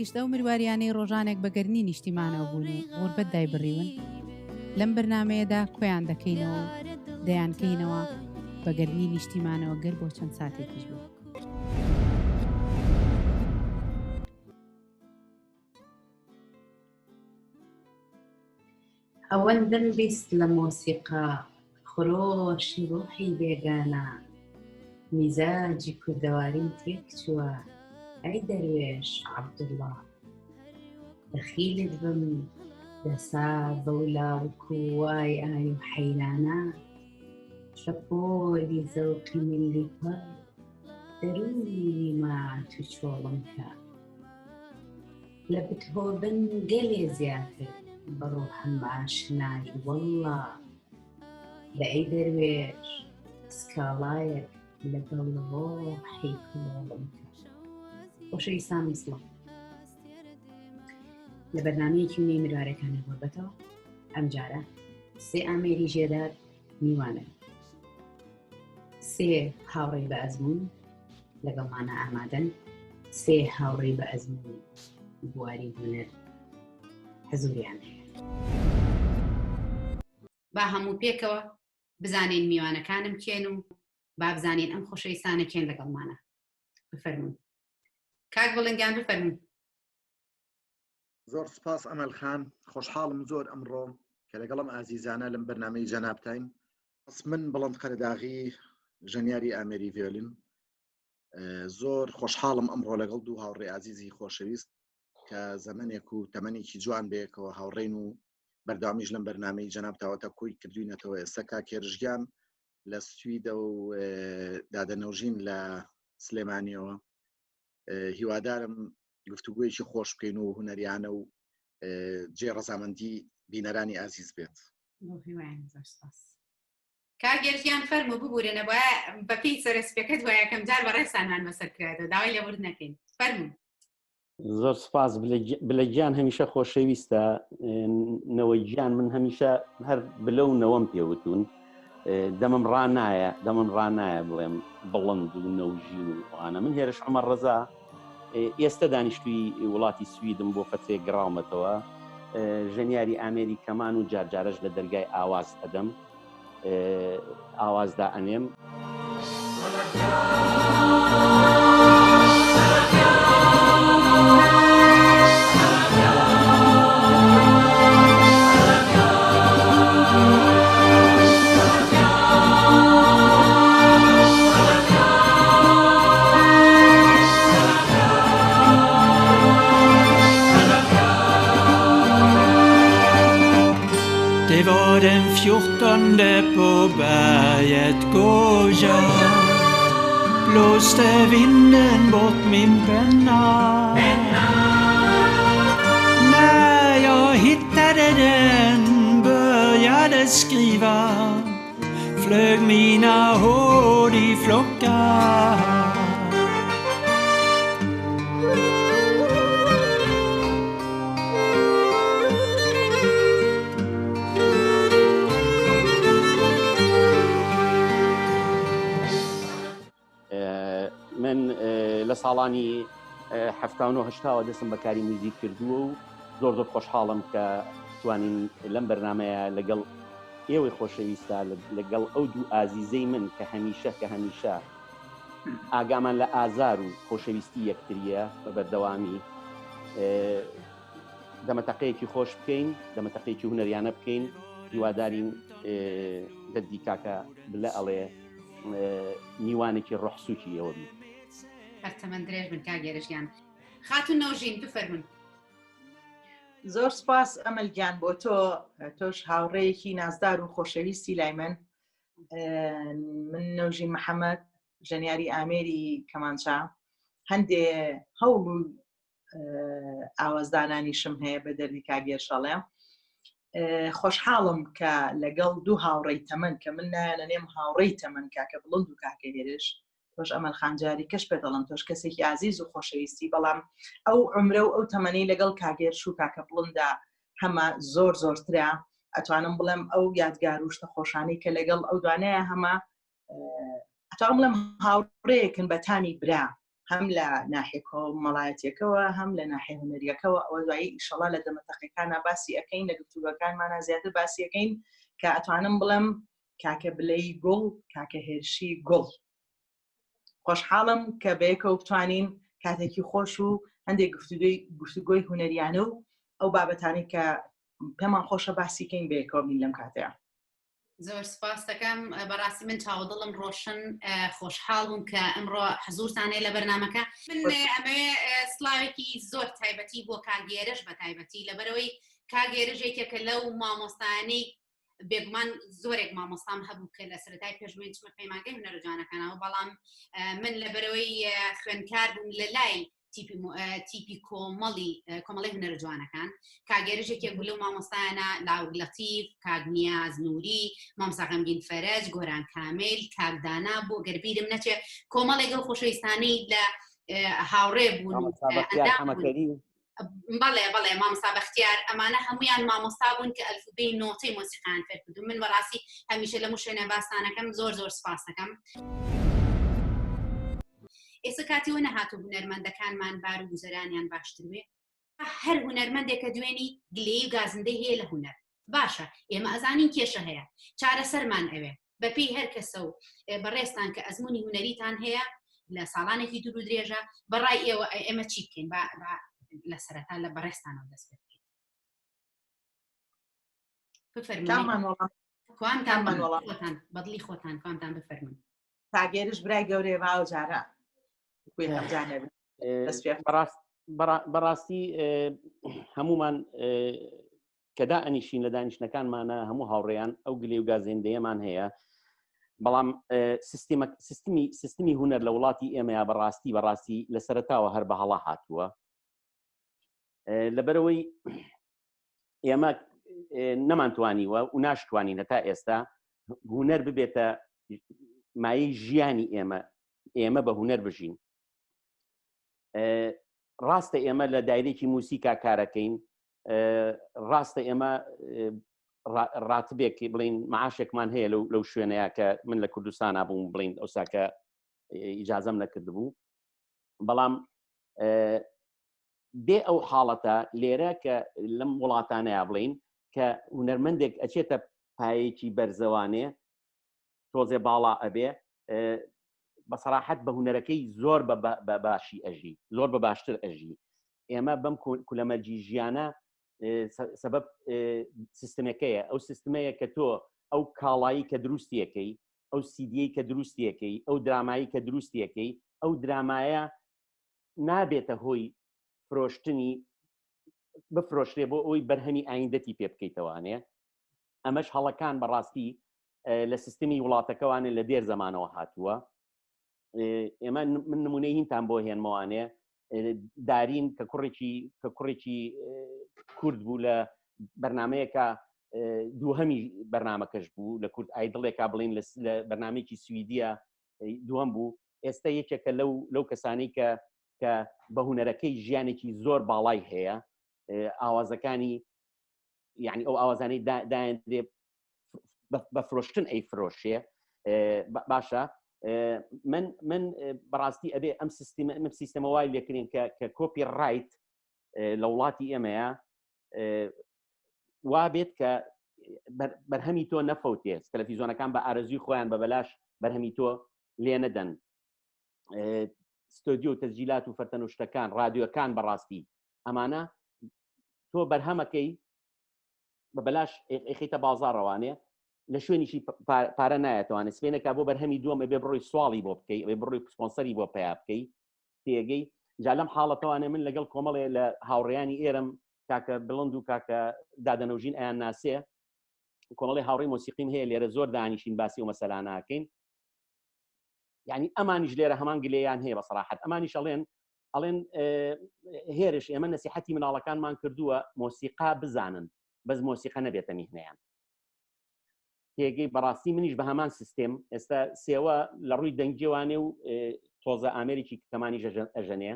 گشتە و مروواریانەی ڕۆژانێک بەگەرنی نیشتیمانەوە بوون و غوربەت دای بڕیون لەم بەرنمەیەدا کۆیان دەکەینەوە و دەیانکەینەوە بەگەرنی نیشتیمانەوە گەر بۆ چەند ساتێکیش بوو. ئەوەندەم بیست لە مۆسیقا خۆشی ڕوحی بێگانە میزاجی کوردەواریم تێک چووە ئەی دەروێش عەبدوڵڵا بەخیلت بم دەسا بەولاوک و وای ئای و حەیرانە شەپۆلی زەوقی ملی پەڕ دەروونی مات و چۆڵم کە لە بتهۆڤن گەلێ زیاتر بەڕوحم ئاشنایی وەڵڵا لە ئەی دەروێش سکاڵایەک لەگەڵ ڕۆحی کڵۆڵم کە. خۆشەویستان مسڵم لە بەرنامەیەکی نوێی مروارەکانی غوربەتەوە ئەمجارە سێ ئامێری ژێدار میوانن، سێ هاوڕێی بە ئەزموون لەگەڵمانە ئامادەن، سێ هاوڕێی بە ئەزموون بواری هونەر حەزوریان هەیە. با هەموو پێکەوە بزانین میوانەکانم کێن و با بزانین ئەم خۆشەویستانە کێن لەگەڵمانە. بفەرمون کاک بڵنگیان بفەرمون. زۆر سپاس ئەمەل خان، خۆشحاڵم زۆر ئەمڕۆ کە لەگەڵم ئازیزانە لەم بەرنامەی جەنابتین. من بڵند قەرداغی ژەنیاری ئامێری ڤیۆلین، زۆر خۆشحاڵم ئەمڕۆ لەگەڵ دوو هاوڕێ ئازیزی خۆشەویست کە زەمنێک و تەمەنێکی جوان بەیەکەوە هاوڕێن و بەردەوامیش لەم بەرنامەی جەنابتاوەتە کۆی کردوینەتەوە. ئێستا کاکێرژگیان لە سویدە و دادەنەوژین لە سلێمانیەوە. هیوادارم گفتوگویەکی خۆش بکەین و هونەریانە و جێ ڕەزامەندی بینەرانی ئازیز بێت. کاگێرژیان فەرموو ببورێنە وایە بەپێی سەرسپێکەت وایە کەم جار بە ڕێسانمان مەسەر کرایەوە داوای لەورد نەکەین. فەرموو. زۆر سپاس بلەگیان هەمیشە خۆشەویستە نەوەی گیان من هەمیشە هەر بلە و نەوەم پێوتون دەمم ڕانایە بڵێم بڵند و نەوژین و ئەوانە. من هێرش عومەر ڕەزا ئێستا دانیشتووی وڵاتی سویدم بۆ فترێک گەڕاومەتەوە، ژەنیاری ئامێری کەمان و جارجارەش لە دەرگای ئاواز ئەدەم، ئاوازدا ئەنێم. Det var den 14:e på berget Goja. Blåste vinden bort min penna. När jag hittade den började skriva, flög mina hår i flockar. من لە ساڵانی 1970 دەستم بەکاری موزیک کردووە و زۆر خۆشحاڵم کە توانین لەم بەرنامەیە لەگەڵ ئێوەی خۆشەویستە لەگەڵ ئەو دوو ئازیزەی من کە هەمیشە ئاگامان لە ئازار و خۆشەویستی یەکتریە بە بەردەوامی دەمەتەقەیەکی خۆش بکەین، دەمەتەقەیەکی هونەریانە بکەین. هیوادارین دەدی کاکە بلە ئەڵێ میوانێکی ڕۆحسووکی ئێوە بی. هەرچەمەند درێژ بن کاگێرژیان. خاتون نەوژین بفەرمون. زۆر سپاس ئەمەل گیان بۆ تۆش هاوڕێیەکی نازدار و خۆشەویستی لای من نەوژین محەممەد ژەنیاری ئامێری کەمانچا هەندێ هەوڵ و ئاوازدانانیشم هەیە بە دەردی کاگێرشەڵێ. خۆشحاڵم کە لەگەڵ دوو هاوڕێی تەمەن کە من نایەنە نێم هاوڕێی تەمەن کاکە بڵند و کاکە هێرش تۆش ئەمەل خانجاری کەش پێ دەڵم تۆش کەسێکی عزیز و خۆشەویستی، بەڵام ئەو عمرە و ئەو تەمەنەی لەگەڵ کاگێرش و کاکە بڵندا هەمە زۆرترا. ئەتوانم بڵێم ئەو یادگار و شتە خۆشانەی کە لەگەڵ ئەو دوانەیە هەمە ئەتوانم بڵێم هاوڕێیەکن بەتانی برا هەم لە ناحیە کۆمەڵایەتیەکەوە هەم لە ناحیە هونەریەکەەوە ئەوە دوایی ئیشەڵا لە دەمەتەقیەکانە باسی ئەەکەین لە گفتوگەکانمانە زیاتر باسی ئەەکەین کە ئەتوانم بڵێم کاکە بلەی گوڵ کاکە هێرشی گوڵ خۆشحاڵم کە بەیەکەوە بتوانین کاتێکی خۆش و هەندێک گفتوگۆی هونەریانە و ئەو بابەتانی کە پێمان خۆشە باسیکەین بەیەکەوە بین لەم کاتەیە. زۆر سپاس دەکەم بەڕاستی من چاودڵم ڕۆشن خۆشحاڵم کە ئەمڕۆ حزورتانەیە لە بەرنامەکە من ئەمێ سلااوێکی زۆر تایبەتی بۆ کاگێرش بە تایبەتی لەبەرەوەی کاگێرژێکێکە لەو مامۆستانەی بێگومان زۆرێک مامۆستام هەبوو کە لە سەرەتای پێشبووین چمە پەیمانگەی هونەرە جوانەکانەوە بەڵام من لەبەرەوەی خوێندکار بووم لە لای تیپی کۆمەڵی هونەرە جوانەکان کاگێرژێکێک بوو لەو مامۆستایانە لاوگ لەتیف کاگنیاز نووری مامۆستا غەمگین فەرەج گۆران کامیل کاکدانا بۆ گەربیرم نەچێ کۆمەڵێک ئەو خۆشەویستانەی لە هاوڕێ بوون بەڵێ مامۆستا بەختیار ئەمانە هەمویان مامۆستا بوون کە ئەلفوبەی نۆتەی مۆسیقیان فێر کردوون من بەڕاستی هەمیشە لەموو شوێنە باستانەکەم زۆر سپاس دەکەم. ئێستا کاتیەوە نەهاتوو هونەرمەندەکانمان بار و گوزەرانیان باشتر وێ هەر هونەرمەندێکە دوێنی گلەی و گازندەی هەیە لە هونەر باشە ئێمە ئەزانین کێشە هەیە چارەسەرمان ئەوێ بەپێی هەر کەسە و بەڕێستان کە ئەزمموی هونەریتان هەیە لە ساڵانێکی دوور و درێژە بەڕای ئێمە چی بکەین لە سەرەتا لە بەڕێستانەوە دەست پێ بکەین بفەرمونتان بەدڵی خۆتان کوانتان بفەرمون تاگێرش برای گەورەیە باو جارە بەڕاستی هەمومان کەدا ئەنیشین لە دانیشتەکانمانە هەموو هاوڕێیان ئەو گلێ و گازێندەیەمان هەیە بەڵام سیستمی هونەر لە وڵاتی ئێمەیە بەڕاستی لە سەرەتاوە هەر بە هەڵا هاتووە لەبەرەوەی ئێمە نەمانتوانیوە و ناشتوانین هەتا ئێستا هونەر ببێتە مایەی ژیانی ئێمە بە هونەر بژین ڕاستە ئێمە لە دایرێکی موسیقا کارەکەین ڕاستە ئێمە ڕاتبێک بڵین معاشێکمان هەیە لەو شوێنەیە کە من لە کوردستانە بووم بڵین ئەوساکە ئیجازەم نەکرد بوو بەڵام بێ ئەو حاڵەتە لێرە کە لەم وڵاتانەیە بڵین کە هونەرمەندێک ئەچێتە پایەکی بەرزەوانێ تۆزێ باڵا ئەبێ بەسەراحەت بە هونەرەکەی زۆر بە باشی ئەژی زۆر بە باشتر ئەژی ئێمە بەم کولەمەرجی ژیانە سەبەب سیستمەکەیە ئەو سیستمەیە کە تۆ ئەو کاڵایی کە دروستیەکەی ئەو سیدیەی کە دروستیەکەی ئەو درامایی کە دروستیەکەی ئەو درامایە نابێتە هۆی فرۆشتنی بفرۆشتێ بۆ ئەوی بەرهەمی ئایندەتی پێ بکەیتەوانێ ئەمەش هەڵەکان بەڕاستی لە سیستمی وڵاتەکەوانێ لە دێر زەمانەوە هاتووە ئێمە من نمونەی هینتان بۆ هێنمەوانێ دارین کە کوڕێکی کورد بوو لە بەرنمەیەکە دووهەمی بەرنمەکەش بوو لە کورد ئایدڵێکا بڵین لە بەرنمەیەکی سویدیە دووەم بوو ئێستا یەکێکە لەو کەسانەی کە بە هونەرەکەی ژیانێکی زۆر باڵای هەیە ئاوازەکانی یعنی ئەو ئاوازانەی دایەندێ بە فرۆشتن ئەی فرۆشێ باشە من بەڕاستی ئەبێ ئەم سیستەمە وای لێکرین کە کۆپی ڕایت لە وڵاتی ئێمەیە وا بێت کە بەرهەمی تۆ نەفەوتێ تەلەڤیزۆنەکان بە ئارەزوی خۆیان بە بەلاش بەرهەمی تۆ لێ نەدەن ستۆدیۆ و تەسجیلات و فەرتەنوشتەکان رادیۆکان بەڕاستی ئەمانە تۆ بەرهەمەکەی بە بەلاش خیتە بازاڕەوانێ لە شوێنیشی پارە نایەتوانێت سپێنێکا بۆ بەرهەمی دووەمە بێ بڕۆی سواڵی بۆ بکەی بێ بڕۆی سپۆنسەری بۆ پیا بکەی تێگەی جا لەم حاڵەتەوانێ من لەگەڵ کۆمەڵێ لە هاوڕێیانی ئێرم کاکە بڵند و کاکە دادەنەوژین ئەیان ناسێ کۆمەڵی هاوڕێی مۆسیقیم هەیە لێرە زۆر دانیشین باسی و مەسەلاناکەین یعنی ئەمانیش لێرە هەمان گلەیان هەیە بەسەراحەت ئەمانیش ئەڵێن هێرش ئێمە نەسیحەتی مناڵەکانمان کردووە مۆسیقا بزانن بەس مۆسیقا نەبێتە میهنەیان تێگەی بەڕاستی منیش بە هەمان سیستێم ئێستا سێوە لە ڕووی دەنگجیوانێ و تۆزە ئامێریکی کەمانی ئەژەنێ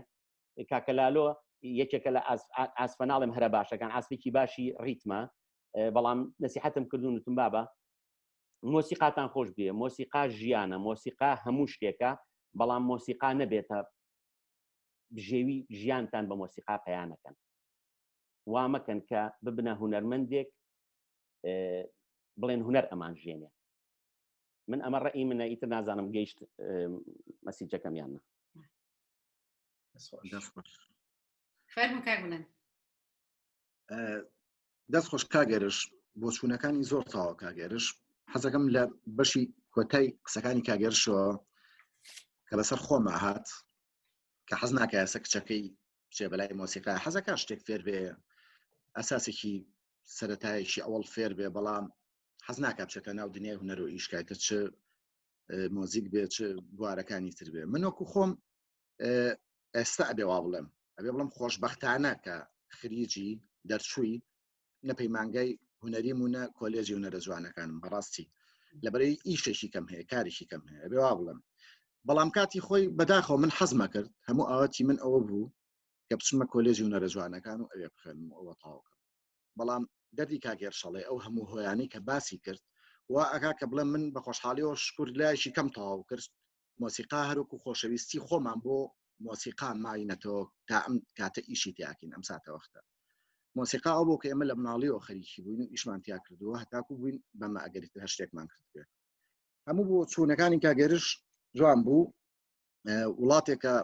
کاکەلالۆ یەکێکە لە ئاسفەناڵم هەرە باشەکان ئاسپێکی باشی ڕیتمە بەڵام نەسیحەتم کردوون وتم بابە مۆسیقاتان خۆش بێ مۆسیقا ژیانە مۆسیقا هەموو شتێکە بەڵام مۆسیقا نەبێتە بژێوی ژیانتان بە مۆسیقا پەیانەکەن وا مەکەن کە ببنە هونەرمەندێک بڵێن هونەر ئەمان ژێنێ من ئەمە ڕێی منە ئیتر نازانم گەیشت مەسیجەکەمیان نە فەرموو کاک بڵێن دەست خۆش کاگەرش بۆ چوونەکانی زۆر تاوە کاگەرش حەزەکەم لە بەشی کۆتای قسەکانی کاگەرشەوە کە بەسەر خۆمە هات کە حەز ناکە ئەسە کچەکەی بچێ بەلای مۆسیقا حەزەکە شتێک فێر بێ ئەساسێکی سەرەتایەکی ئەوڵ فێر بێ بەڵام حەز ناکە بچێتە ناو دنیای هونەر و ئیشکایتە چ مۆزیک بێ چ بوارەکانی تر بێ من وەکو خۆم ئێستا ئەبێ وا بڵێم ئەبێ بڵم خۆشبەختانە کە خریجی دەرچووی نە پەیمانگای هونەری مونە کۆلێجی هونەرە جوانەکانم بەڕاستی لەبەرەی ئیشێکی کەم هەیە کارێکی کەم هەیە ئەبێ وا بڵم بەڵام کاتی خۆی بەداخەوە من حەزمە کرد هەموو ئاوەتی من ئەوە بوو کە بچمە کۆلێجی هونەرە جوانەکان و ئەوێ بخێنم ئەوە تاوکەم بەڵام دەردی کاگێر شەڵێ ئەو هەموو هۆیانی کە باسی کرد وا ئەگا کە بڵێم من بە خۆشحالیەوە شکر لایشی کەم تەواو کرد مۆسیقا هەروکو خۆشەویستی خۆمان بۆ مۆسیقا ماینەتەوە تا ئەم کاتە ئیشی تیاکەین ئەم ساتە وەختە مۆسیقا ئەو بۆ کە ئێمە لە مناڵیەوە خەریکی بووین و ئیشمان تیا کردووە هەتاکو بووین بەمە ئەگەریتر هەر شتێکمان کرد بێ هەموو بۆ چوونەکانی کاگەرش جوان بوو وڵاتێکە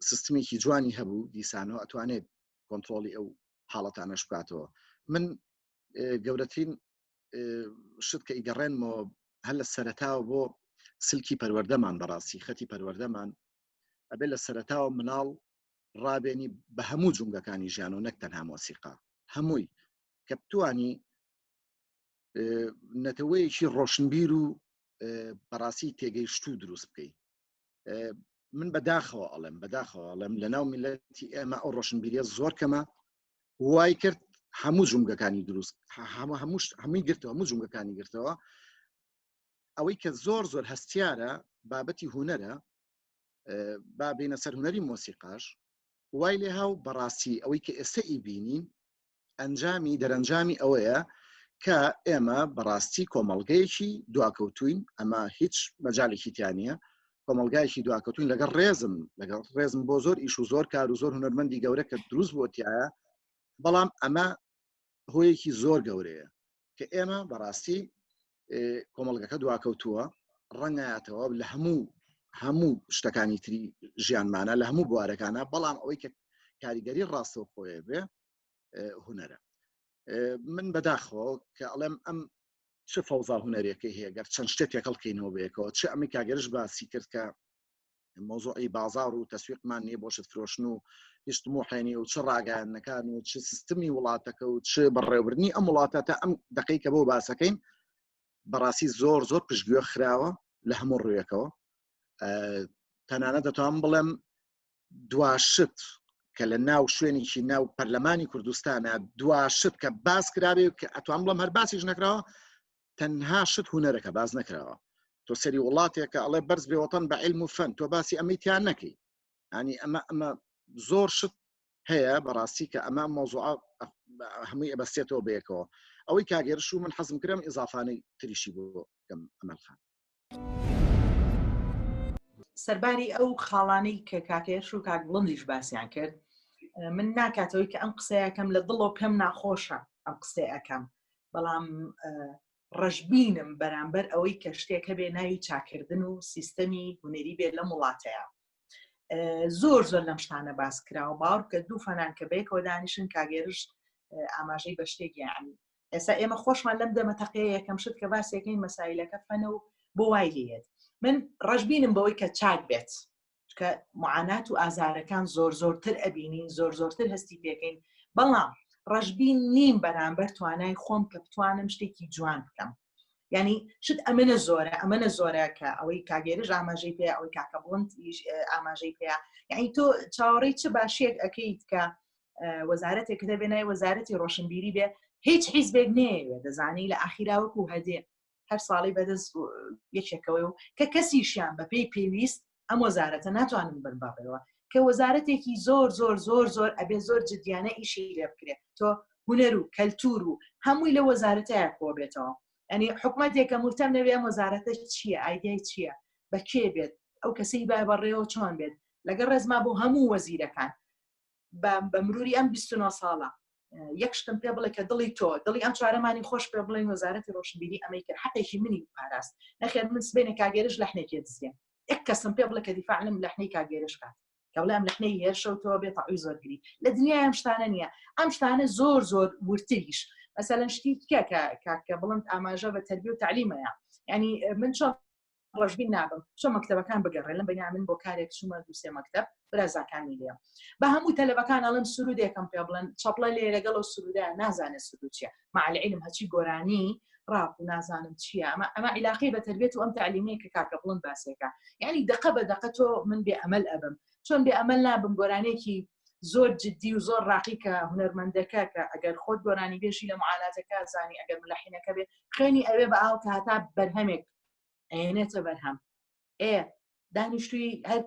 سیستمێکی جوانی هەبوو دیسانەوە ئەتوانێت کۆنتترۆلی ئەو حاڵەتانەش بکاتەوە من گەورەترین شت کە ئیگەڕێنمەوە هەر لە سەرەتاوە بۆ سلکی پەروەردەمان بەڕاستی خەتی پەروەردەمان ئەبێ لە سەرەتاوە مناڵ ڕابێنی بە هەموو جونگەکانی ژیان و نەک تەنها مۆسیقا هەمووی کە بتوانی نەتەوەیەکی ڕۆشنبیر و بەڕاستی تێگەیشت و دروست بکەی من بەداخەوە ئەڵێم لە ناو میلەتی ئێمە ئەو ڕۆشنبیریە زۆر کەمە وای کرد هەموو جونگەکانی دروست هەمووی گرتەوە هەموو جونگەکانی گرتەوە ئەوەی کە زۆر زۆر هەستیارە بابەتی هونەرە با بینە سەر هونەری مۆسیقاش وای لێ هاو بەڕاستی ئەوەی کە ئێستا ئیبینین ئەنجامی دەرەنجامی ئەوەیە کە ئێمە بەڕاستی کۆمەڵگەیەکی دواکەوتوین ئەمە هیچ مەجالێکی تیانە کۆمەلگایکی دواکەوتوین لەگەڵ ڕێزم بۆ زۆر ئیش و زۆر کار و زۆر هونەرمەندی گەورە کە دروست بۆتیایە بەڵام ئەمە هۆیەکی زۆر گەورەیە کە ئێمە بەڕاستی کۆمەڵگەکە دواکەوتووە ڕەنگایەتەوە لە هەموو شتەکانی تری ژیانمانە لە هەموو بوارەکانە بەڵام ئەوەی کە کاریگەری ڕاستەوە خۆیە بێ هونەرە من بەداخەوە کە ئەڵێم ئەم چه فەوزا هونەرێکی هەیە گەر چەند شتێک هەڵکەینەوە بەیەکەوە چه ئەمی کاگەرش باسی کرد کە مۆزوعی بازار و تەسویقمان نییە بۆ شت فرۆشتن و هیچ طموحێنی و چه ڕاگەیاندنەکان و چه سیستمی وڵاتەکە و چه بەڕێوەبردنی ئەم وڵاتە تا ئەم دقیقە بۆ باسەکەین بەڕاستی زۆر پشتگوێ خراوە لە هەموو ڕوویەکەوە تەنانەت دەتوانم بڵێم دواشت کە لە ناو شوێنێکی ناو پەرلەمانی کوردستانە دواشت کە باس کرابێ کە ئەتوان بڵم هەر باسیش نەکراوە تەنها شت هونەرەکە باز نەکراوە تۆ سەری وڵاتێکە ئەڵێ بەرز بێوەتەن بە عیلم و فەن تۆ باسی ئەمەیتیان نەکەی ینی ئەمە زۆر شت هەیە بەڕاستی کە ئەمە مۆزوع هەمووی ئەبەستێتەوە بەیەکەوە ئەوەی کاگەرش و من حەزم کرم ئیزافانەی تریشی بۆ ئەمەلخان سەرباری ئەو خاڵانەی کە کاکێش و کاک بڵندیش باسییان کرد من ناکاتەوەی کە ئەم قسەیەکەم لە دڵۆ پێم ناخۆشە ئەم قسەیەکەم بەڵام ڕەشبینم بەرامبەر ئەوەی کە شتێک هەبێ ناوی چاکردن و سیستەمی هونەری بێت لە وڵاتەیە زۆر لەم شتانە باس کراوە باوەڕ کە دوو فەنان کە بەیەکەوە دانیشن کاگێرش ئاماژەی بە شتێک یانی ئێستا ئێمە خۆشمان لەم دەمەتەقەیە یەکەم شت کە باسیەکەین مەسایلەکە فەنە و بۆ وای لێت من ڕەشبینم بەوەی کە چاک بێت کە معانات و ئازارەکان زۆرتر ئەبینین زۆرتر هەستی پێکەین بەڵام ڕەشبین نیم بەرامبەر توانای خۆم کە بتوانم شتێکی جوان بکەم ینی شت ئەمەنە زۆرە کە ئەوەی کاگێرش ئاماژەی پێ ئەوەی کاکە بڵند ئاماژەی پێ یعنی تۆ چاوەڕێی چه باشیەک ئەەکەیت کە وەزارەتێک دەبێنای وەزارەتی ڕۆشنبیری بێ هیچ حیزبێک نەیەوێ دەزانی لە ئاخیراوەکو هەدێ هەر ساڵی بەدەست یەکێکەوەی و کە کەسیشیان بەپێی پێویست ئەم وەزارەتە ناتوانن بەربابەوە کە وەزارەتێکی زۆر ئەبێ زۆر جدیانە ئیشی لێ بکرێت تۆ هونەر و کەلتور و هەمووی لە وەزارەتەیە کۆ بێتەوە ینی حکوومەتێکە مهتەم نەبێ ئەم وەزارەتە چییە ئایدیای چییە بەکێ بێت ئەو کەسەی با بەڕێوە چۆن بێت لەگەڵ ڕێزما بۆ هەموو وەزیرەکان بە مروری ئەم 29 ساڵە یەک شتم پێ بڵێ کە دڵی تۆ دڵی ئەم چارەمانی خۆش پێ بڵێن وەزارەتی ڕۆشنبیری ئەمەی کرد حقێکی منی پاراست نەخێر من سبێنێ کاگێرش لەحنێکی دزیێن یەک کەسم پێ بڵێ کە دیفاع لەم لەحنەی کاگێرش کات کە بڵێ ئەم لەحنەی هێرشەوتەوە بێت تەعوی زۆرگری لە دنیای ئەم شتانە نییە ئەم شتانە زۆر زۆر ورتریش مەسەلەن شتی کە بڵند ئاماژە بە تەربیە و تعلیمەیە ینی من چۆن ڕۆژبین نابم چۆن مەکتەبەکان بگەڕێن لەم بەنیا من بۆ کارێک چوومە دووسێ مەکتەب برازاکانی لێم بە هەموو تەلەبەکان ئەڵم سرودێکم پێ بڵێن چەپڵە لێ لەگەڵ و سرودە نازانێت سرود چییە معلعلم هەچی گۆرانی ڕاپ و نازانم چییە ئەمە عیلاقی بە تەربیەت و ئەم تعلیمەیە کە کاکە بڵند باسێکە یعنی دقە بە دقە تۆ من بێ ئەمەل ئەبم چۆن بێ ئەمەل نابم گۆرانێکی زۆر جددی و زۆر ڕاقی کە هونەرمەندەکە کە ئەگەر خۆت گۆرانی بێژی لە معالاتەکە زانی ئەگەر ملەحینەکە بێ خوێنی ئەوێ بە ئاو کە هەتا بەرهەمێک ئێنێتە بەرهەم دانیشتوی هەر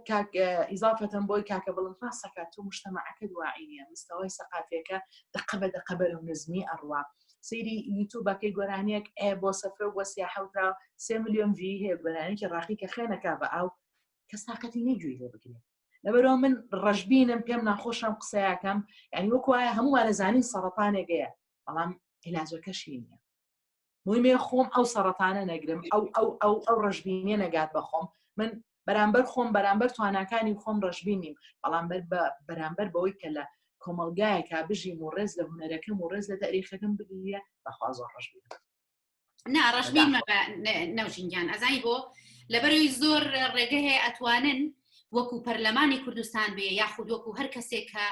ئیزافەتەن بۆی کاکە بڵم فاسەکات و مشتەمەعەکە دواعیە مستەوەی سەقافیەکە دقە بە دقە بەرەو نزمی ئەڕوا سەیری یوتیوبەکەی گۆرانیەک بۆ سەفرە و بۆ سیاحەوترا 3 ملیۆن وی هەیە گۆرانێکی ڕاقی کە خوێنەکە بە ئاو کەس تاقەتی نەیگوێ لێ بگرێت لەبەرەوە من ڕەشبینم پێم ناخۆشم قسەیەکەم یعنی وەکو وایە هەمووانە زانین سەرەتانێکەیە بەڵام عیلاجەکەشی نییە مهمێ خۆم ئەو سەرەتانە نەگرم ئەو ڕەشبینیە نەگات بە خۆم من بەرامبەر خۆم بەرامبەر تواناکانی خۆم ڕەشبین نیم بەڵام بەرامبەر بەوەی کە لە کۆمەلگایەکە بژیم و ڕێز لە هونەرەکەم و ڕێز لە تاریخەکەم بگیرە بەخوا زۆر ڕەشبینم ڕەشبین نەوشینگیان ئەزانی بۆ لەبەروی زۆر ڕێگە هەیە ئەتوانن وەکو پەرلەمانی کوردستان بێ یاخود وەکو هەر کەسێک کە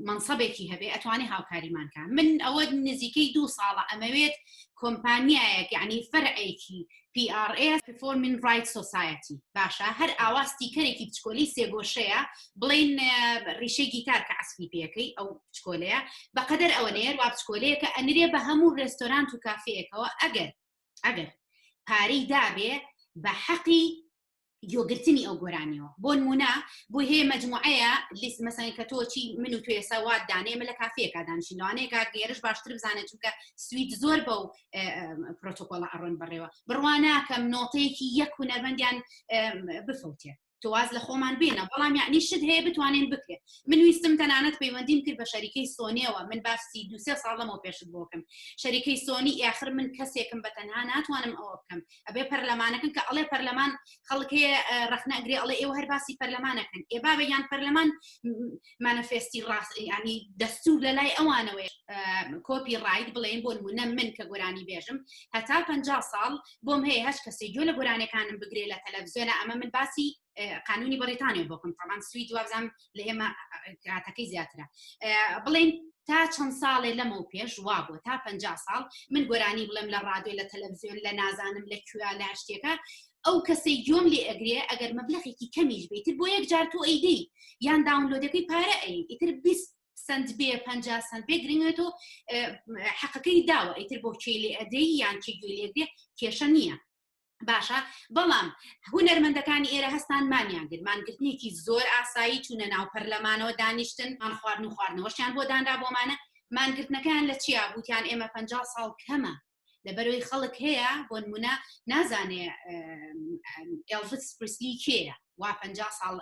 منسەبێکی هەبێ ئەتوانی هاوکاریمانکە من ئەوە نزیکەی 2 ساڵە ئەمەوێت کۆمپانیایەک یعنی فەرعێکی PRS Performing Rights Society باشە هەر ئاواستی کەرێکی بچکۆلی سێگۆشەیە بڵین ڕیشەی گیتار کە عەسفی پێەکەی ئەو بچکۆلەیە بەقەدەر ئەوە نێر وا بچکۆلەیە کە ئەنرێ بە هەموو ڕێستۆرانت و کافەیەکەوە ئەگەر پارەی دابێ بە حەقی یۆگرتنی ئەو گۆرانیەوە بۆ نمونە بۆ هەیە مەجموعەیە لیست مەسەڵەن کە تۆچی من و توێ سەوات دانێمە لە کافەیەکە دانیشتوانەیەکە گێرش باشتر بزانێت چونکە سویت زۆر بەو پرۆتۆکۆڵە ئەڕۆن بڕێوە بڕواناکەم نۆتەیەکی یەک هونەرمەندیان بفەوتێ تواز لە خۆمان بێنە بەڵام یعنی شت هەیە بتوانین بکرێت من ویستم تەنانەت پەیوەندیم کرد بە شەریکەی سۆنیەوە من باسی 2-3 ساڵ لەمەوە پێشت بۆکەم شەریکەی سۆنی ئاخر من کەسێکم بە تەنها ناتوانم ئەوە بکەم ئەبێ پەرلەمانەکەن کە ئەڵێ پەرلەمان خەڵکەیە ڕەخنەگرێ ئەڵێ ئێوە هەر باسی پەرلەمانەکەن ئێبابە یان پەرلەمان مانەفێستی ڕاست ینی دەستور لە لای ئەوانەوەی کۆپی ڕایت بڵێن بۆ نمونە من کە گۆرانی بێژم هەتا 50 ساڵ بۆم هەیە هەش کەسێک گوێ لە گۆرانەکانم بگرێ لە تەلەڤیزیۆنە ئەمە من باسی قانونی بەریتانیا بۆکم تامان سوید وابزانم لە ئێمە کاتەکەی زیاترە بڵێن تا چەند ساڵێ لەمەو پێش وا بووە تا 50 ساڵ من گۆرانی بڵێم لە ڕادیۆ لە تەلەڤیزیۆن لە نازانم لە کوێ لە شتێکە ئەو کەسەی گوێم لێ ئەگرێ ئەگەر مەبلەغێکی کەمیش بێت بۆ یەک جار تۆ ئەیدەی یان داونلۆدەکەی پارە ئیتر 20 سنت بێ 50 سنت بێ گرنگێتۆ حەقەکەی داوە ئیتر بۆ کێ لێ ئەدەی یان چی گوێ لێ ئەگرێ کێشە نییە باشە بەڵام هونەرمەندەکانی ئێرە هەستان مانیان کرد مانگرتنێکی زۆر ئاسایی چوونە ناو پەرلەمانەوە دانیشتن مان خواردن و خواردنەوەشیان بۆ دانرا بۆمانە مانگرتنەکان لە چیا بوتیان ئێمە 50 ساڵ کەمە لەبەرەوەی خەڵک هەیە بۆ نمونە نازانێ ئێلڤس پریسلی کێیە وا 50 ساڵ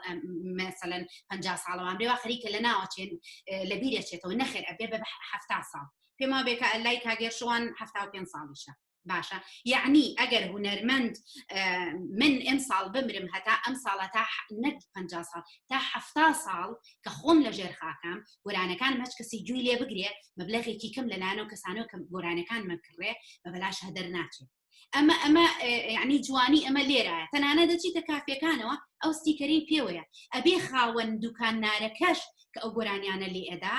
مەسەلەن 50 ساڵەوان بێوا خەریکە لە ناوەچێن لە بیرەچێتەوە نەخێر ئەبێ بە 70 ساڵ پێما بێکە ئەلای کاگێر شوان 75 ساڵیشە باشە یعنی ئەگەر هونەرمەند من ئەم ساڵ بمرم هەتا ئەم ساڵە تا نەک 50 ساڵ تا 70 ساڵ کە خۆم لە ژێر خاکەم گۆرانەکان هەچ کەسی گوێی لێ بگرێ مەبلەغێکی کەم لەلایەنەوە کەسانەوە کە گۆرانەکان مەکڕێ بە بەلاش هەدەر ناچێت ئەمە یعنی جوانی ئەمە لێرایە تەنانە دەچیتە کافیەکانەوە ئەو ستیکەری پێوەیە ئەبێ خاوەن دوکاننارەکەش کە ئەو گۆرانیانە لێ ئەدا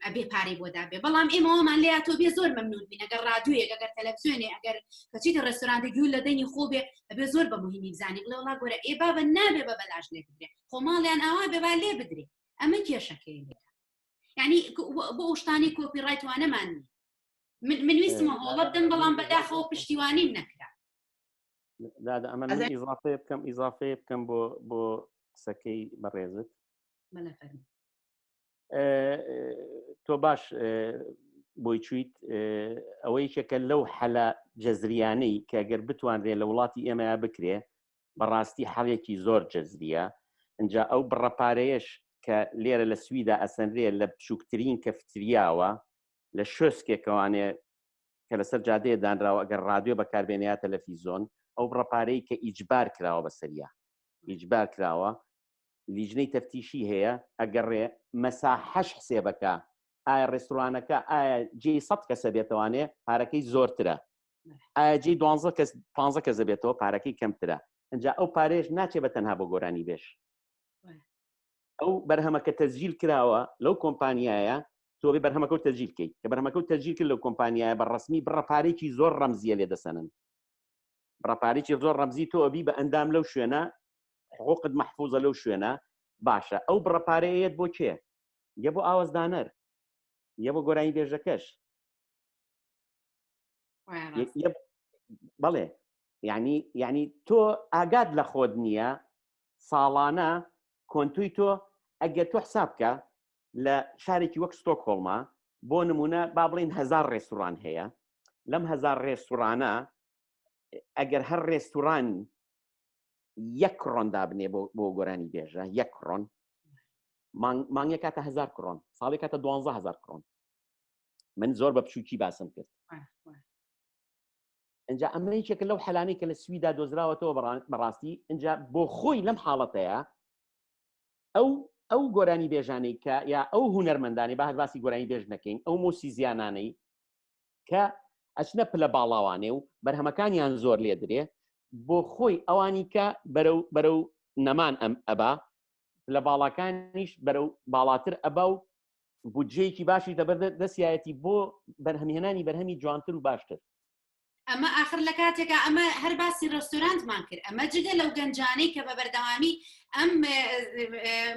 ئەبێ پارەی بۆ دابێ بەڵام ئێمەوەمان لێ تۆ بێ زۆر مەمنون بین ئەگەر ڕادیۆیەک ئەگەر تەلەڤیزیۆنێ ئەگەر کەچیتە ڕێستۆرانتە گوێ لە دەنگی خۆ بێ ئەبێ زۆر بە مهمی بزانێ بڵێ وڵا گۆرە ئێ بابە نابێ بە بەلاش لێ بدرێ خۆ ماڵیان ئاوا بێ با لێ بدرێ ئەمە کێشەکەی لێ یعنی بۆ شتانی کۆپیڕایتوانەمان من ویستمە هۆڵە بدەم بەڵام بەداخەوە پشتیوانیم نەکرا ئەمە ئیزافەیە بکەم بۆ قسەکەی بەڕێزت تۆ باش بۆی چیت ئەوەی کە لەو حەلە جەزریانەی کە ئەگەر بتوانرێ لە وڵاتی ئێمە بکرێ بەڕاستی حەڵێکی زۆر جەزریە اینجا ئەو بڕەپارەیەش کە لێرە لە سویدا ئەسەنرێ لە بچووکترین کەفتریاوە لە شۆسکێکەوانێ کە لەسەر جادەیە دانراوە ئەگەر ڕادیۆ بەکاربێنەیە تەلەڤیزۆن ئەو ڕەپارەی کە ئیجبار کراوە بەسەریا ئیجبار کراوە لیژنەی تەفتیشی هەیە ئەگەڕێ مەساحەش حسێبەکە ئایا ڕێستورانەکە ئایا جێی 100 کەسە بێتەوانێ پارەکەی زۆرترە ئایا جێی 15 کەسە بێتەوە پارەکەی کەمترە ئەنجا ئەو پارێژ ناچێ بە تەنها بۆ گۆرانی بێژ ئەو بەرهەمەکە تەسجیل کراوە لەو کۆمپانیایە تۆ بێ بەرهەمەکە و تەسجیل بکەیت کە بەرهەمەکە و تەسجیل کرد لەو کۆمپانیایە بە ڕسمی بڕەپارێکی زۆر ڕەمزیە لێ دەسەنن بڕەپارێکی زۆر ڕەمزی تۆ ئەبی بە ئەندام لەو شوێنە حقوقت محفوظە لەو شوێنە باشە ئەو بڕەپارەیەت بۆ کێ یە بۆ ئاوەزدانەر یە بۆ گۆرانی بێژەکەش بەڵێ یعنی تۆ ئاگاد لە خۆت نییە ساڵانە کۆنتوی تۆ ئەگەر تۆ حساب بکە لە شارێکی وەک ستۆکهۆڵمە بۆ نمونە با بڵین 1000 ڕێستوران هەیە لەم 1000 ڕێستورانە ئەگەر هەر ڕێستوران 1 کڕۆن دابنێ بۆ گۆرانی بێژە 1 کڕۆن مانگێک کاتە 1000 کڕۆن ساڵی کاتە 12000 کڕۆن من زۆر بە پشوکی باسم کرد ئەنجا ئەمەیەکێکە لەو حەلانەی کە لە سویدا دۆزراوەتەوە بەڕاستی ئەنجا بۆ خۆی لەم حاڵەتەیە ئەو گۆرانی بێژانەی کە یا ئەو هونەرمەندانی با هەرباسی گۆرانی بێژ نەکەین ئەو مۆسی زیانانەی کە ئەچنە پلە باڵاوانێ و بەرهەمەکانیان زۆر لێ درێ بۆ خۆی ئەوانی کە بەرەو نەمان ئەم ئەبا لە باڵاکانیش بەرەو باڵاتر ئەبا و بودجەیەکی باشی دەبەر دەستایەتی بۆ بەرهەمهێنانی بەرهەمی جوانتر و باشتر ئەمە آخر لە کاتێکە ئەمە هەر باسی ڕێستورانتمان کرد ئەمە جگە لەو گەنجانەی کە بە بەردەوامی ئەم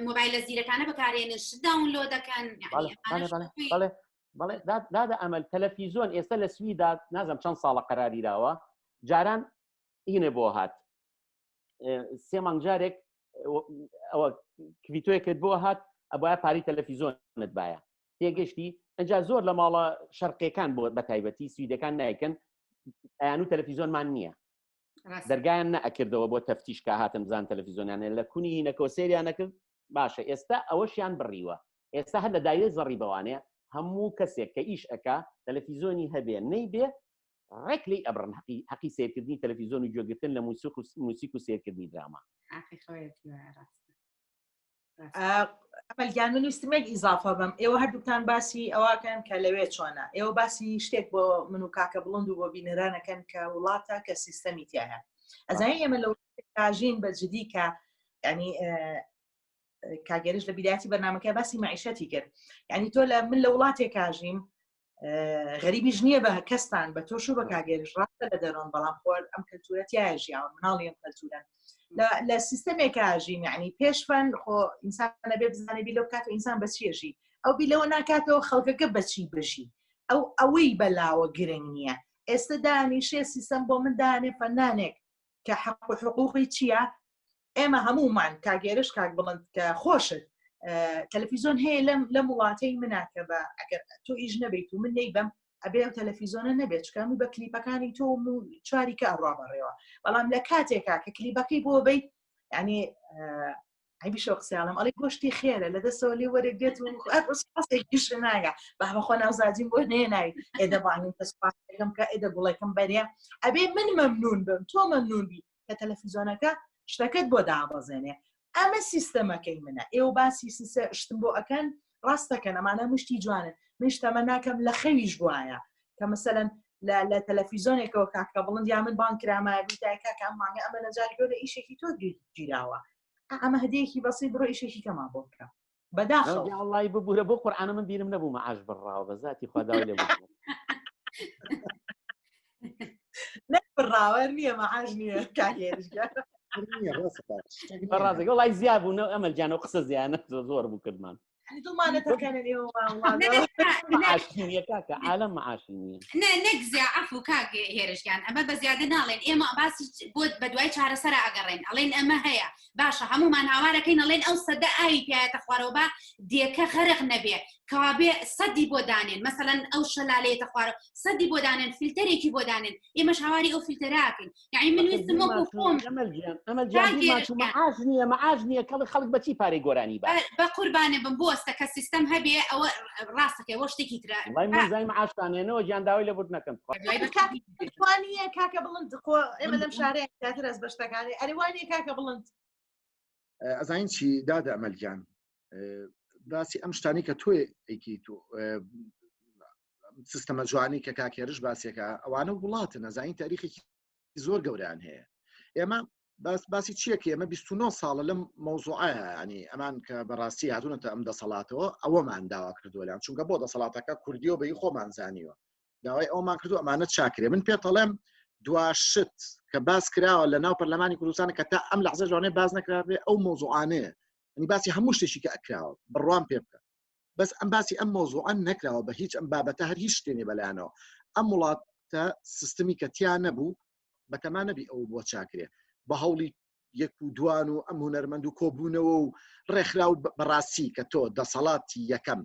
مۆبایلە زیرەکانە بەکارێنن داونلۆ دەکەن بەڵێ دادا ئەمەل تەلەڤیزۆن ئێستا لە سویدا نازەم چەند ساڵە قەراریراوە جاران هینە بۆ هات 3 مانگ جارێک ئەوە کڤیتۆیەکت بۆ هات ئەبایە پاری تەلەڤیزۆنت باە تێگەشتی ئەنجا زۆر لە ماڵە شەرقیەکان بۆ بە تایبەتی سویدەکان نایکەن ئەیان و تەلەڤیزۆنمان نییە دەرگایان نەئەکردەوە بۆ تەفتیش کە هاتم بزان تەلەڤیزۆنیانە لە کونی هینەکەەوە سێریان نەکرد باشە ئێستا ئەوەشیان بڕیوە ئێستا هەر لە دایرە زەڕی بەوانەیە هەموو کەسێک کە ئیش ئەکا تەلەڤیزۆنی هەبێ نەیبێ ڕێک لی ئەبرن حەقی سیرکردنی تەلەڤیزۆن و گوێگرتن لە موسیق و سیرکردنی دراما ئەمەلگیان من ویستمێک ئیزافە بم ئێوە هەردووکتان باسی ئەوەکەن کە لەوێ چۆنە ئێوە باسی شتێک بۆ من و کاکە بڵند و بۆ بینەرانەکەن کە وڵاتە کە سیستەمی تایە ئەزانی ئێمە لە کاژین بە جدی کە ینی کاگەریش لە بیداەتی بەرنامەکە باسی معیشەتی کرد یعنی تۆ لە من لە وڵاتێک کاژیم غەریبیش نییە بە کەستان بە تۆش و بە کاگەریش ڕاستە لە دەرۆن بەڵام خۆر ئەم کەلتورەتیایە ژیاوە مناڵی ئەم کەلتورەن لە سیستەمێک ئاژین یعنی پێشفەن خۆ ئینسانە بێ بزانێ بی لەو کاتەوە ئینسان بە چێژی ئەو بی لەوە ناکاتەوە خەڵکەکە بەچی بژی ئەوەی بەلاوە گرنگ نییە ئێستا دانیشێ سیستەم بۆ من دانێ فەنانێک کە حەق و حقوقی چییە ئێمە هەمومان کاگێرش کاک بڵند کە خۆشت تەلەڤیزۆن هەیە لەم وڵاتەی مناکە بە ئەگەر تۆ ئیش نەبیت و من نەیبم ئەبێ ئەو تەلەڤیزۆنە نەبێت چکەم بە کلیپەکانی تۆ چواری کە ئەڕابڕێەوە بەڵام لە کاتێکا کە کلیپەکەی بۆ بیت ینی عیبیشە قسەیاڵم ئەڵی گۆشتی خێرە لە دەستەوە لێ وەرە دێت وەسێکیش ناگە بەخۆ ناوزادیم بۆ نێناوی ئێدەبانین پسپاسەکەم کە ئێدە گوڵێکم بەرێ ئەبێ من مەمنون بم تۆ مەمنون بی کە تەلەڤیزۆنەکە شتەکەت بۆ دابەزێنێ ئەمە سیستەمەکەی منە ئێوە باسی شتم بۆ ئەکەن ڕاستەکەن ئەمانە مشتی جوانن منشتەمە ناکەم لە خەویش بواە کە مەسەلەن لە تەلەڤیزۆنێکەوە کاکە بڵند یا من بان کرامایە بیتایکە کە ئەمانگە ئەمە نەجاری گەورە ئیشێکی تۆ گیراوە ئەمە هەدەیەکی بەسی بڕۆ ئیشێکی کەما بۆ بکە بەداخەڵ وڵی ببوورە بۆ قورئانە من بیرم نەبوو مەعاش بڕاوە بە ذاتی خودداوای لێ نەبڕاوە نییە مەعاش نییە کاگێرشگە ڕاستەکە وڵی زیاد بوو ئەمەلجیان و قسە زیانە زۆر بوو کردمان عالم معاشنیە نەگزیا ئەفو کاک هێرشگیان ئەمە بە زیادە ناڵێن ئێمە باسی بۆ بە دوای چارەسەرە ئەگەڕێن ئەڵێن ئەمە هەیە باشە هەمومان هاوارەکەین ئەڵێن ئەو سەدە ئاوی پیایەتە خوارەوە با دێکە خەرق نەبێ کابێ سەدی بۆ دانێن مەسەڵەن ئەو شەلالەیەتە خوارە سەدی بۆ دانێن فیلتەرێکی بۆ دانێن ئێمەش هاواری ئەو فیلتەراکەین یعنی من ویستم وەکو خۆم معاش نییە خەڵک بەچی پارەی گۆرانی بە قوربانێ بم بۆستە کە سیستەم هەبێ ئەوە ڕاستەکە ئەوە شتێکی ترە زای معاشتانێنەوە گیانداوای لە بۆت نەکەن وانە کاکە بڵند ئێمە لەم شارەیە زیاتر ئەس بەشتەکانی ئەریوانە کاکە بڵند ئەزین چی دادە ئەمەلگیان باسی ئەم شتانی کە تۆی ئەیکی تو سیستەمە جوانی کە کاکێرش باسیەکە ئەوانە وڵاتە نەزانین تاریخێکی زۆر گەوریان هەیە ئێمە باسی چیەکە ئێمە 29 ساڵە لەم مۆزوعەیە ینی ئەمان کە بەڕاستی هاتوونەتە ئەم دەسەڵاتەوە ئەوەمان داوا کردووەیان چونکە بۆ دەسەڵاتەکە کوردیەوە بەی خۆمان زانیوە داوای ئەومان کردو ئەمانە چاکرێ من پێتەڵێم دواشت کە باس کراوە لە ناو پەرلەمانی کوردستانە کە تا ئەم لەحظە جوانێ باز نەکرابێ ئەو مۆزوعانەیە ینی باسی هەموو شتێکی کە ئەکراوە بڕوان پێ بکە بەس ئەم باسی ئەم مۆزوعان نەکراوە بە هیچ ئەم بابەتە هەر هیچ شتێنێ بەلایەنەوە ئەم وڵاتە سیستمی کە تیان نەبوو بەتەمان نەبی ئەو بۆ چاکرێ بە هەوڵی یەک و دوان و ئەم هونەرمەند و کۆبوونەوە و ڕێکخرا و بەڕاستی کە تۆ دەسەڵاتی یەکەم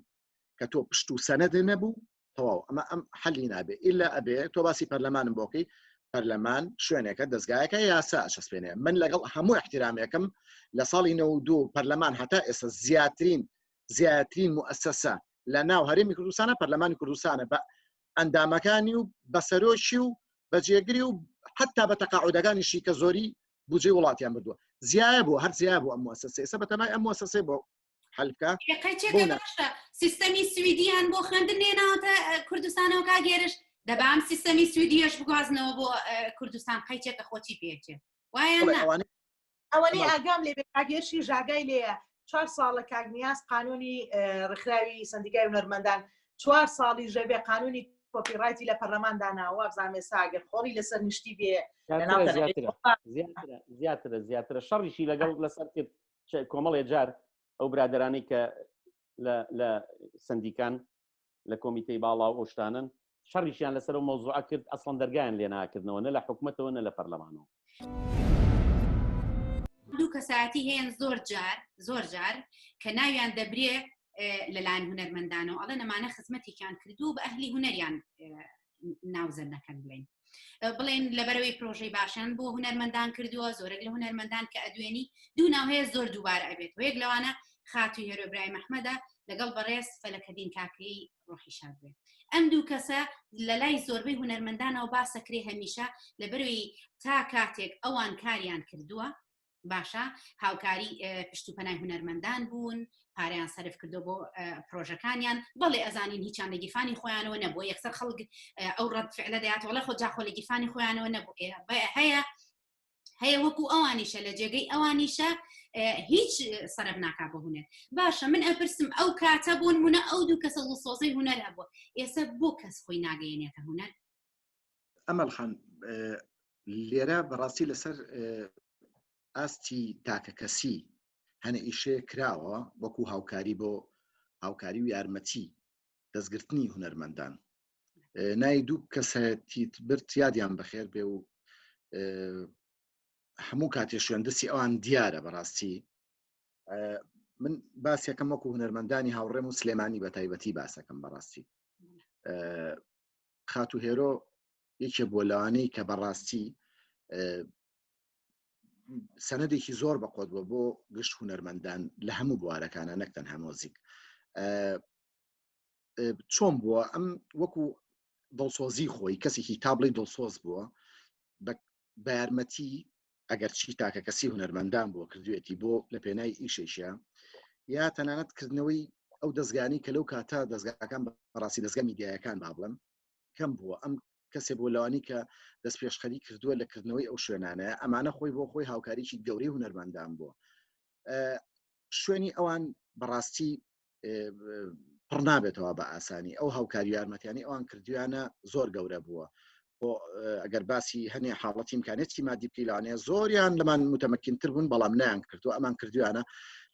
کە تۆ پشت و سەنەدە نەبوو تەواو ئەمە ئەم حەلی نابێ ئیلا ئەبێ تۆ باسی پەرلەمانم بۆکەی پەرلەمان شوێنێکە دەستگایەکە یاسا ئەچەسپێنێ من لەگەڵ هەموو احترامێکم لە ساڵی 92 پەرلەمان هەتا ئێستا زیاترین مؤسسە لە ناو هەرێمی کوردستانە پەرلەمانی کوردستانە بە ئەندامەکانی و بەسەرۆشی و بەجێگری و حتا بە تەقاعودەکانیشی کە زۆری بودجێ وڵاتیان بردووە زیایە بوو هەر زیای بوو ئەم مؤسسە ئێستا بەتەمای ئەم مؤسسە بۆ حەلبکە سیستەمی سویدیان بۆ خوێندن نێناوەتە کوردستانەوە کاگێرش دەبام سیستەمی سویدیەش بگوازنەوە بۆ کوردستان قەیچێکە خۆچی پێچێ وایە ئەوەی ئاگام لێ کاگێشی ژاگای لێە 4 ساڵ لە کاگنیاس قانونی ڕخراوی سندیکای هونەرمەندان 4 ساڵی ژەبێ قانونی کۆپیڕایتی لە پەرلەمانداناوە زانێ ساگەر خۆڵی لەسەر نیشتی بێ زیاترە شەڕیشی لەگەڵ لەسەر کۆمەڵێ جار ئەو برادرانی کە لە سندیکان لە کۆمیتەی باڵا و ئۆشتانن شەڕیشیان لەسەر و مۆزوع کرد ئەسڵەن دەرگایان لێ ناکردنەوە نە لە حکومەتەوە نە لە پەرلەمانەوە دوو کەسایەتی هەیەن زۆر جار کە ناویان دەبرێ لەلایەن هونەرمەندانەوە ئەڵێ نەمانە خزمەتێکیان کردو بە ئەهلی هونەریان ناوزەر نەکەن بڵێن لەبەرەوەی پرۆژەی باشیان بۆ هونەرمەندان کردووە زۆرێک لە هونەرمەندان کە ئەدوێنی دوو ناو هەیە زۆر دووبارە ئەبێت یەک لەوانە خاتووی هێرۆ ئیبراهیم ئەحمەدە لەگەڵ بەڕێز فەلەکەدین کاکەی ڕۆحی شاد بێ ئەم دوو کەسە لە لای زۆربەی هونەرمەندانەوە باسەکرێ هەمیشە لەبەرەوەی تا کاتێک ئەوان کاریان کردووە باشە هاوکاری پشتوپەنای هونەرمەندان بوون پاریان سەرف کردو بۆ پرۆژەکانیان بەڵێ ئەزانین هیچیان لە گیفانی خۆیانەوە نەبووە یەکسەر خەڵک ئەو ڕەت فعلە دەیاتەوە لە خۆ جاخۆ لە گیفانی خۆیانەوە نەبوو هەیە وەکو ئەوانیشە لە جێگەی ئەوانیشە هیچ سەرف ناکا بە هونەر باشە من ئەپرسم ئەو کاتە بوون مونە ئەو دوو کەسە سۆزەی هونەر هەبووە ئێستا بۆ کەس خۆی ناگەیەنێتە هونەر ئەمەلخان لێرە بەڕاستی لەسەر ئاستی تاکە کەسی هەنە ئیشەیە کراوە وەکو هاوکاری بۆ هاوکاری و یارمەتی دەستگرتنی هونەرمەندان نای دوو کەسەتی برد یادیان بەخێر بێ و هەموو کاتێ شوێندەسی ئەوان دیارە بەڕاستی من باسیەکەم وەکو هونەرمەندانی هاوڕێم و سلێمانی بە تایبەتی باسەکەم بەڕاستی خاتو هێرۆ یەکێ بۆ لەوانەی کە بەڕاستی سەنەدێکی زۆر بەقۆت بووە بۆ گشت هونەرمەندان لە هەموو بوارەکانە نەک تەنها مۆزیک چۆن بووە ئەم وەکو دڵسۆزی خۆی کەسێکی تابڵی دڵسۆز بووە بە یارمەتی ئەگەر چی تاکە کەسی هونەرمەندان بۆ کردوێتی بۆ لە پێنای ئیشێشە یا تەنانەت کردنەوەی ئەو دەستگانی کە لەو کاتە دەستگاکان بەڕاستی دەستگا میدیایەکان با بڵم کەم بووە ئەم کەسێ بۆ لەوانی کە دەست پێشخەری کردووە لە کردنەوەی ئەو شوێنانەیە ئەمانە خۆی بۆ خۆی هاوکاریی گەورەی هونەرمەندان بووە شوێنی ئەوان بەڕاستی پڕ نابێتەوە بە ئاسانی ئەو هاوکاری یارمەتیانی ئەوان کردویانە زۆر گەورە بووە بۆ ئەگەر باسی هەنێ حاڵەتی امکانێتی مادی بکەیلانەیە زۆریان لەمان متەمەکینتر بوون بەڵام نیان کردووە ئەمان کردویانە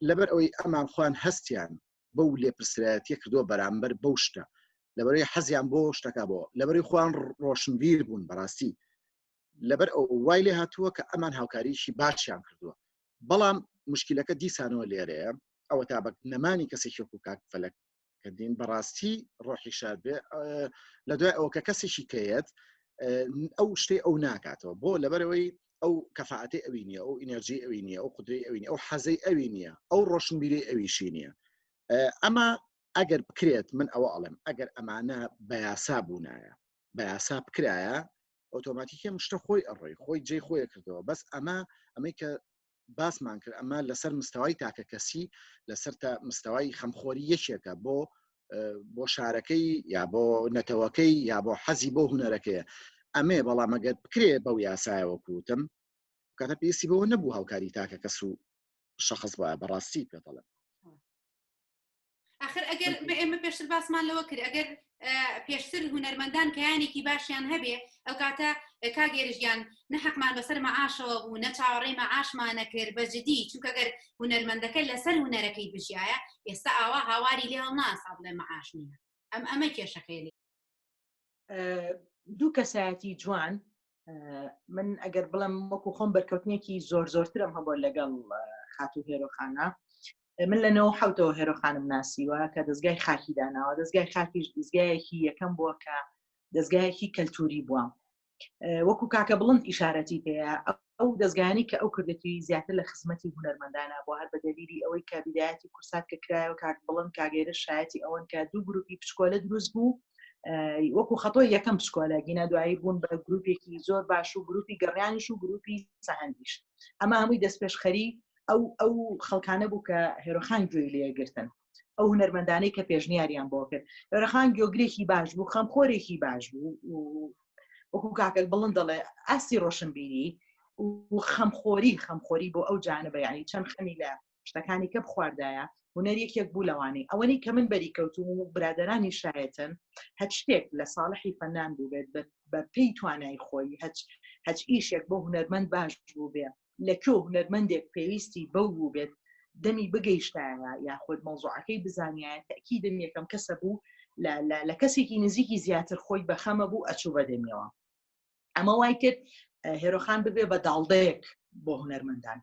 لەبەر ئەوەی ئەمان خۆیان هەستیان بەو لێپرسرایەتیە کردووە بەرامبەر بەو شتە لەبەرەوەی حەزیان بۆ شتەکە بۆ لەبەری خۆیان ڕۆشنبیر بوون بەڕاستی لەبەر ئەو وای لێ هاتووە کە ئەمان هاوکاریشی باشیان کردووە بەڵام مشکلەکە دیسانەوە لێرەیە ئەوە تا بە نەمانی کەسێکی وەکو کاک فەلەک کە دین بەڕاستی ڕۆحی شاد بێ لە دوای ئەوە کە کەسێکی کەیت ئەو شتێ ئەو ناکاتەوە بۆ لەبەرەوەی ئەو کەفاعەتی ئەوی نییە ئەو ئینەرژی ئەوی نییە ئەو قودرەی ئەوی ئەو حەزەی ئەوی نییە ئەو ڕۆشنبیری ئەویشی نییە ئەمە ئەگەر بکرێت من ئەوە ئەڵێم ئەگەر ئەمانە بە یاسا بوونایە بە یاسا بکرایە ئۆتۆماتیکە شتە خۆی ئەڕێ خۆی جێ خۆیە کردەوە بەس ئەمەی کە باسمان کرد ئەمە لەسەر مستەوای تاکە کەسی لەسەر تا مستەوای خەمخۆری یەکێکە بۆ شارەکەی یا بۆ نەتەوەکەی یا بۆ حەزی بۆ هونەرەکەیە ئەمێ بەڵام ئەگەر بکرێ بەو یاسایەوە کوتم کاتە پێویستی بەوە نەبوو هاوکاری تاکە کەس و شەخص وایە بەڕاستی پێ دەڵێم آخر ئەگەر ئێمە پێشتر باسمان لەوە کرد ئەگەر پێشتر هونەرمەندان کەیانێکی باشیان هەبێ ئەو کاتە کاگێرژیان نەحەقمان بەسەر مەعاشەوە بوو نە چاوەڕێی مەعاشمانە کرد بەجددی چونکە ئەگەر هونەرمەندەکە لەسەر هونەرەکەی بژایە ئێستا ئاوا هاواری لێ هەڵناسا بڵێ مەعاش نییە ئەمە کێشەکەی لێ دوو کەسایەتی جوان من ئەگەر بڵم وەکو خۆم بەرکەوتنێکی زۆرترم هەبوو لەگەڵ خاتوو هێرۆخانە من لەنەوە حوتەوە هێرۆخانم ناسیوە کە دەستگای خاکی داناوە دەستگای خاکیش دەستگایەکی یەکەم بووە کە دەستگایەکی کەلتوری بووە وەکو کاکە بڵند ئیشارەتی پێەیە ئەو دەستگانی کە ئەو کردێتی زیاتر لە خزمەتی هونەرمەندانە بۆ هەر بە دەلیلی ئەوەی کە بیدایەتی کورسات کە کرایەوە کاک بڵند کاگەێرە شایەتی ئەوەن کە دوو گروپی پشکۆلە دروست بوو وەکو خەتۆی یەکەم پشکۆلە گینە دوایی بوون بە گروپێکی زۆر باش و گروپی گەڕیانیش و گروپی سەهەندیش ئەمە هەمووی دەستپێشخەری ئەو خەڵکانە بوو کە هێرۆخان گوێی لێگرتن ئەو هونەرمەندانەی کە پێشنیاریان بۆ کرد هێرۆخان گۆگرێکی باش بوو خەمخۆرێکی باش بوو وەکو کاکە بڵند دەڵێ ئاستی ڕۆشنبیری و خەمخۆری بۆ ئەو جانبە یعنی چەند خەمی لە شتەکانی کە بخواردایە هونەرێکێک بوو لەوانەی ئەوەی کە من بەری کەوتوم و برادرانی شایەتن هەچ شتێک لە ساڵحی فەنان بوو بێت بە پێی توانای خۆی هەچ ئیشێک بۆ هونەرمەند باش بوو بێ لەکوێ هونەرمەندێک پێویستی بەو بوو بێت دەمی بگەیشتایە یاخود مەوزوعەکەی بزانایە تەکیدم یەکەم کەسە بوو لە کەسێکی نزیکی زیاتر خۆی بەخەمە بوو ئەچوو بەدەمیەوە ئەمە وای کرد هێرۆخان ببێ بە داڵدەیەک بۆ هونەرمەندان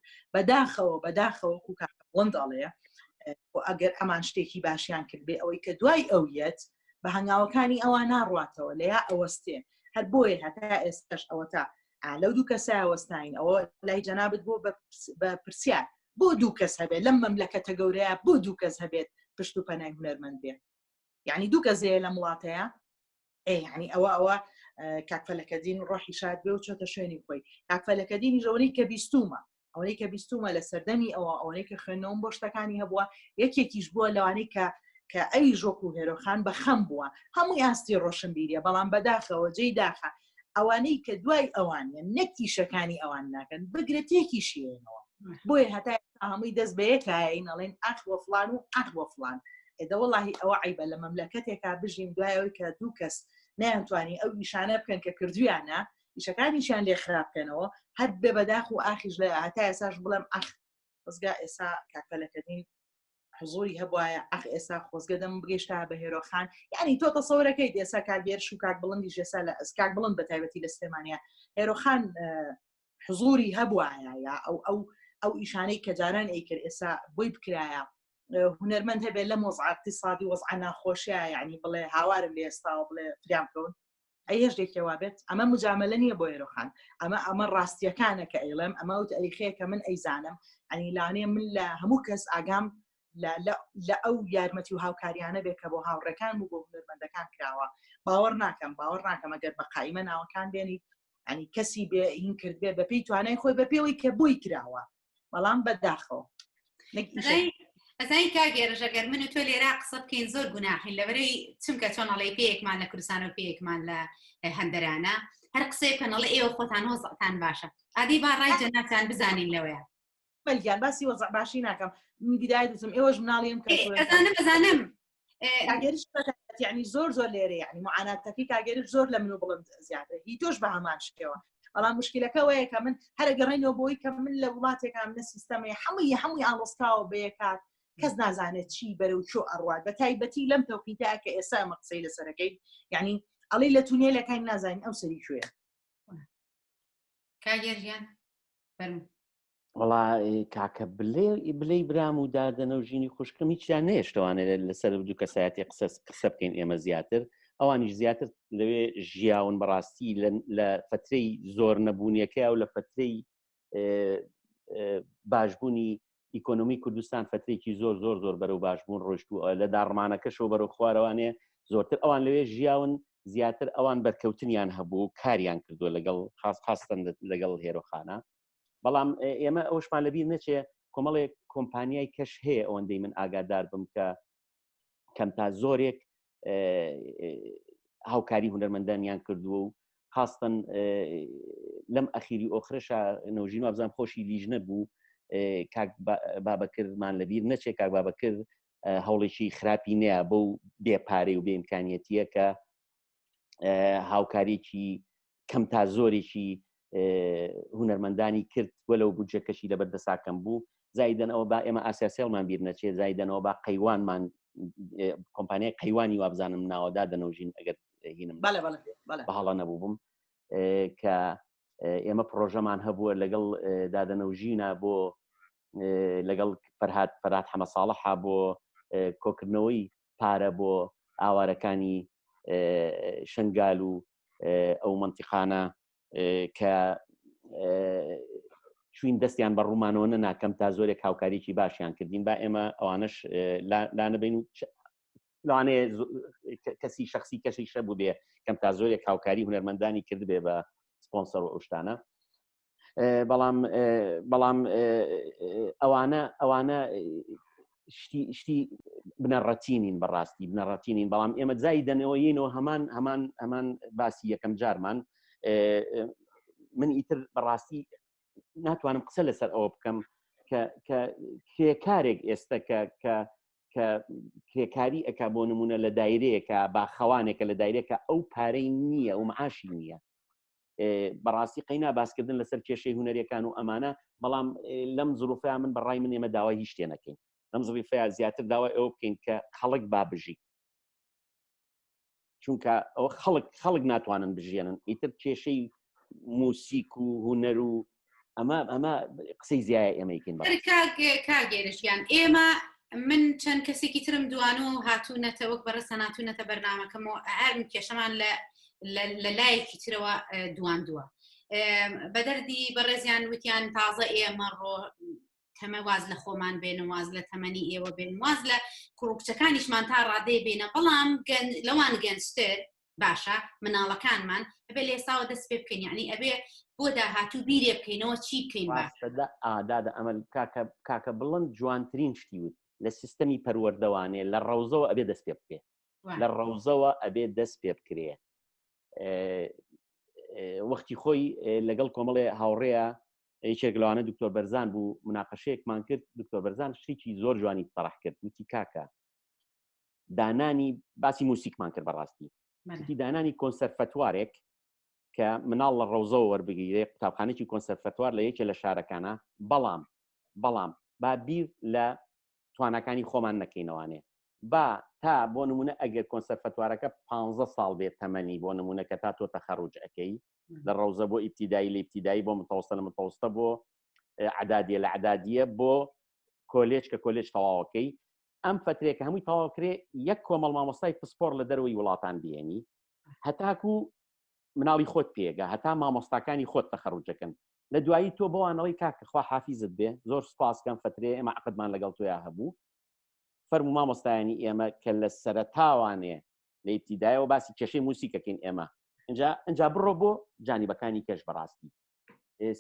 بەداخەوە وەنداڵەیە ئەگەر ئەمان شتێکی باشیان کرد بێ ئەوەی کە دوای ئەویەت بە هەنگاوەکانی ئەوان ناڕاتەوە لە یا ئەوەستێ هەر بۆیە هەتا ئێستاش ئەوە تا لەو دوو کەسایوەستین ئەوە لای جەنابەت بۆ بە پرسیار بۆ دوو کەس هەبێت لەم مەملەکەتە گەورەیە بۆ دوو کەس هەبێت پشت و پەنای هونەرمەند بێ یعنی دوو کەسەیە لە وڵاتەیە یعنی ئەوە کاکفەلەکەدین ڕۆحی شاد بێ و چۆتە شوێنی خۆی کاکفەلەکەدینی ژەوەی کە بیستومە ئەوەی کە بیستومە لە سەردەمی ئەوەی کە خوێندنەوەم بۆ شتەکانی هەبووە یەکێکیش بووە لەوانەی کە ئەوی ژۆک و هێرۆخان بە خەم بووە هەمووی ئاستی ڕۆشنبیریە بەڵام بەداخەوە جێی داخە ئەوانەی کە دوای ئەوانە نەکیشەکانی ئەوان ناکەن بگرێتێکی شیێنەوە بۆیە هەتا هەمووی دەست بەیەکایە نەڵێن ئەخوە فلان و ئەخوە فلان ئێدەوەڵی ئەوە عیبە لە مەملەکەتێکا بژیم دوایەوەی کە دوو کەس نەیانتوانی ئەو نیشانە بکەن کە کردویانە ئیشەکانیشیان لێ خراپکەنەوە هەر بێ بەداخ و ئاخیش لە هەتا ئێساش بڵێم ئەخ ڕزگا ئێسا کاکفەلەکەدین حزوری هەبواە ئەخ ئێستا خۆزگە دەم بگەیشتا بە هێرۆخان یعنی تۆ تەسەورەکەیت ئێسا کاربێرش و کاک بڵندی ێسا لە ئەسکاک بڵند بە تایبەتی لە سلێمانیا هێرۆخان حزوری هەبواە یا ئەو ئیشانەی کە جاران ئەیکرد ئێسا بۆی بکرایە هونەرمەند هەبێت لە مۆزعاتی سادی وەزع ناخۆشیە یعنی بڵێ هاوارم لێ ئێستاوە بڵێ فریام کەون ئەیەش دێکەوە بێت ئەمە مجاملە نییە بۆ هێرۆخان ئەمە ڕاستیەکانە کە ئەیڵێم ئەمە و تاریخەیە کە من ئەیزانم ئەنی لاانێ من لە هەموو کەس ئاگام لە ئەو یارمەتی و هاوکاریانە بێت کە بۆ هاوڕەکان و بۆ هونەرمەندەکان کراوە باوەڕ ناکەم ئەگەر بە قایمە ناوەکان بێنیت ئەنی کەسی بێ هین کرد بێ بە پێی توانای خۆی بە پێوەی کە بۆی کراوە بەڵام بەداخەوە ئەزای کاگێرەژەگەر من و تۆ لێرا قسە بکەین زۆر گوناحین لەبەرەی چونکە چۆنەڵی پێیەکمان لە کوردستان و پێیەکمان لە هەندەرانە هەر قسەی کەنەڵی ئێوە خۆتان وەزعتان باشە ئادی با ڕای جەناتان بزانین لەوەیە بەلگیان باسی وەزع باشی ناکەم من بیدای دەچم ئێوەش مناڵیم ئەزانم کاگێریش یعنی زۆر لێرە یعنی معاناتەکەی کاگێریش زۆر لە من و بڵند زیاتر هی تۆش بە هەمان شتەوە بەڵام مشکلەکە وەیە کە من هەرە گەڕێنەوە بۆی کە من لە وڵاتێکم نە سیستەمەیە هەمووی ئاڵۆستاوە بەیەکات کەس نازانێت چی بەرەو چۆ ئەڕوات بە تایبەتی لەم تەوقیتا کە ئێستا ئەمە قسەی لەسەرەکەی یعنی ئەڵێ لە تونێلەکانی نازانین ئەو سەری کوێیە کاگێریان وڵا کاکە بلێ برام و دادەنەوژینی خوشکم هیچیان نێشتوانێت لەسەر دوو کەسایەتی قسە بکەین ئێمە زیاتر ئەوانیش زیاتر لەوێ ژیاون بەڕاستی لە فترەی زۆر نەبوونیەکەی و لە فترەی باشبوونی ئیکۆنۆمی کوردستان فترێکی زۆر زۆر زۆر بەرەو باشبوون ڕۆشتووە لە داڕمانەکەشەوە بەرەو خوارەوانێ زۆرتر ئەوان لەوێ ژیاون زیاتر ئەوان بەرکەوتنیان هەبوو کاریان کردووە لەگەڵ خاستن لەگەڵ هێرۆخانە بەڵام ئێمە ئەوشمان لەبیر نەچێ کۆمەڵێک کۆمپانیای کەش هەیە ئەوەندەی من ئاگادار بم کە کەم تا زۆرێک هاوکاری هونەرمەندانیان کردووە و خاستن لەم ئەخیری ئۆخرەشە نەوژین و ئەبزان خۆشی لیژنە بوو کاک بابەکردمان لەبیر نەچێت کاک بابەکرد هەوڵێکی خراپی نییە بەو بێپارەی و بێئیمکانیەتیە کە هاوکارێکی کەم تا زۆرێکی هونەرمەندانی کرد وەلەو بودجەکەشی لە بەردەساکەم بوو زایدەنەوە با ئێمە ئاسیاسیڵمان بیر نەچێت زایدەنەوە با قەیوانمان کۆمپانیای قەیوانی وابزانم ناوەدا دەنەوژین ئەگەر هینم بەهاڵە نەبوو بووم کە ئێمە پرۆژەمان هەبووە لەگەڵ دادەنەوژینە بۆ لەگەڵ فەرهاد حەمەساڵحا بۆ کۆکردنەوەی پارە بۆ ئاوارەکانی شنگال و ئەو منتیقانە کە چوین دەستیان بە ڕوومانەوە ناکەم تا زۆرێک هاوکاریی باشیان کردین با ئێمە ئەوانش لا نەبین و لەوانەیە کەسی شخصی کەشی شە بوو بێ کەم تا زۆرێک هاوکاری هونەرمەندانی کرد بێ بە سپۆنسەر و ئەوشتانە بەڵام ئەوانە شتی بنەڕەتینین بەڕاستی بنەڕەتینین بەڵام ئێمە جای دەنەوەیینەوە هەمان باسی یەکەم جارمان من ئیتر بەڕاستی ناتوانم قسە لەسەر ئەوە بکەم کە کێکارێک ئێستا کە کێکاری ئەکا بۆ نمونە لە دایرەیەکە باخەوانێکە لە دایرێکە ئەو پارەی نییە و معاشی نییە بەڕاستی قەینا باسکردن لەسەر کێشەی هونەریەکان و ئەمانە بەڵام لەم زروفەیە من بەڕای من ئێمە داوای هیچ شتێ نەکەین لەم زروفەیە زیاتر داوای ئەوە بکەین کە خەڵک بابژی چونکە ئەوە خەڵک ناتوانن بژێنن ئیتر کێشەی موسیک و هونەر و ئەمە قسەی زیایە ئێمەیکەین کاگێرشیان ئێمە من چەند کەسێکی ترم دوان و هاتوونەتە وەک بەڕستە ناتوونەتە بەرنامەکەم و هەر کێشەمان لە لایەکی ترەوە دواندووە بە دەردی بەڕێزیان وتیان تازە ئێمە ڕۆ تەمە واز لە خۆمان بێن و واز لە تەمەنی ئێوە بێن واز لە کوڕکچەکانیشمان تا ڕادێ بێنە بەڵام لەوان گەنجتر باشە مناڵەکانمان ئەبێ لێساوە دەست پێ بکەین یعنی ئەبێ بۆ داهاتوو بیرێ بکەینەوە چی بکەین ئادادە ئەمەل کاکە بڵند جوانترین شتی وت لە سیستەمی پەروەردەوانێ لە ڕەوزەوە ئەبێ دەست پێ بکرێ لە ڕەوزەوە ئەبێ دەست پێ بکرێ وەختی خۆی لەگەڵ کۆمەڵێ هاوڕێە یەکێکلەوانە دکتۆر بەرزان بوو مناقەشەیەکمان کرد دکتۆر بەرزان شتێکی زۆر جوانی تەڕح کرد وتی کاکە دانانی باسی موسیقمان کرد بەڕاستی وتی دانانی کۆنسەرڤەتوارێک کە مناڵ لە ڕەوزەوە وەربگیرێ قوتابخانەی کۆنسەرڤەتوار لە یەکێ لە شارەکانە بەڵام با بیر لە توانەکانی خۆمان نەکەینەوانێ با تا بۆ نمونە ئەگەر کۆنسەرڤەتوارەکە 15 ساڵ بێت تەمەنی بۆ نمونە کە تا تۆ تەخەڕوج ئەەکەی لە ڕەوزە بۆ ئیبتیدایی لە ئیبتیدایی بۆ متەوەستە لە متەوەستە بۆ عەدادیە لە عەدادیە بۆ کۆلێج کە کۆلێج تەواوەکەی ئەم فترێکە هەمووی تەواوکرێ یەک کۆمەڵ مامۆستای پسپۆر لە دەروی وڵاتان بێنی هەتاکو مناڵی خۆت پێگە هەتا مامۆستاکانی خۆت تەخەڕوجەکەن لە دوایی تۆ بۆوانەوەی کاکە خوا حافیزت بێ زۆر سوپاسکەم فترێ ئێمە عەقدمان لەگەڵ تۆیان هەبوو فەرموو مامۆستایانی ئێمە کە لە سەرەتاوانێ لە ئیبتیدایەوە باسی کێشەی موسیقەکەین ئێمە ئەنجا بڕۆ بۆ جانیبەکانی کەش بەڕاستی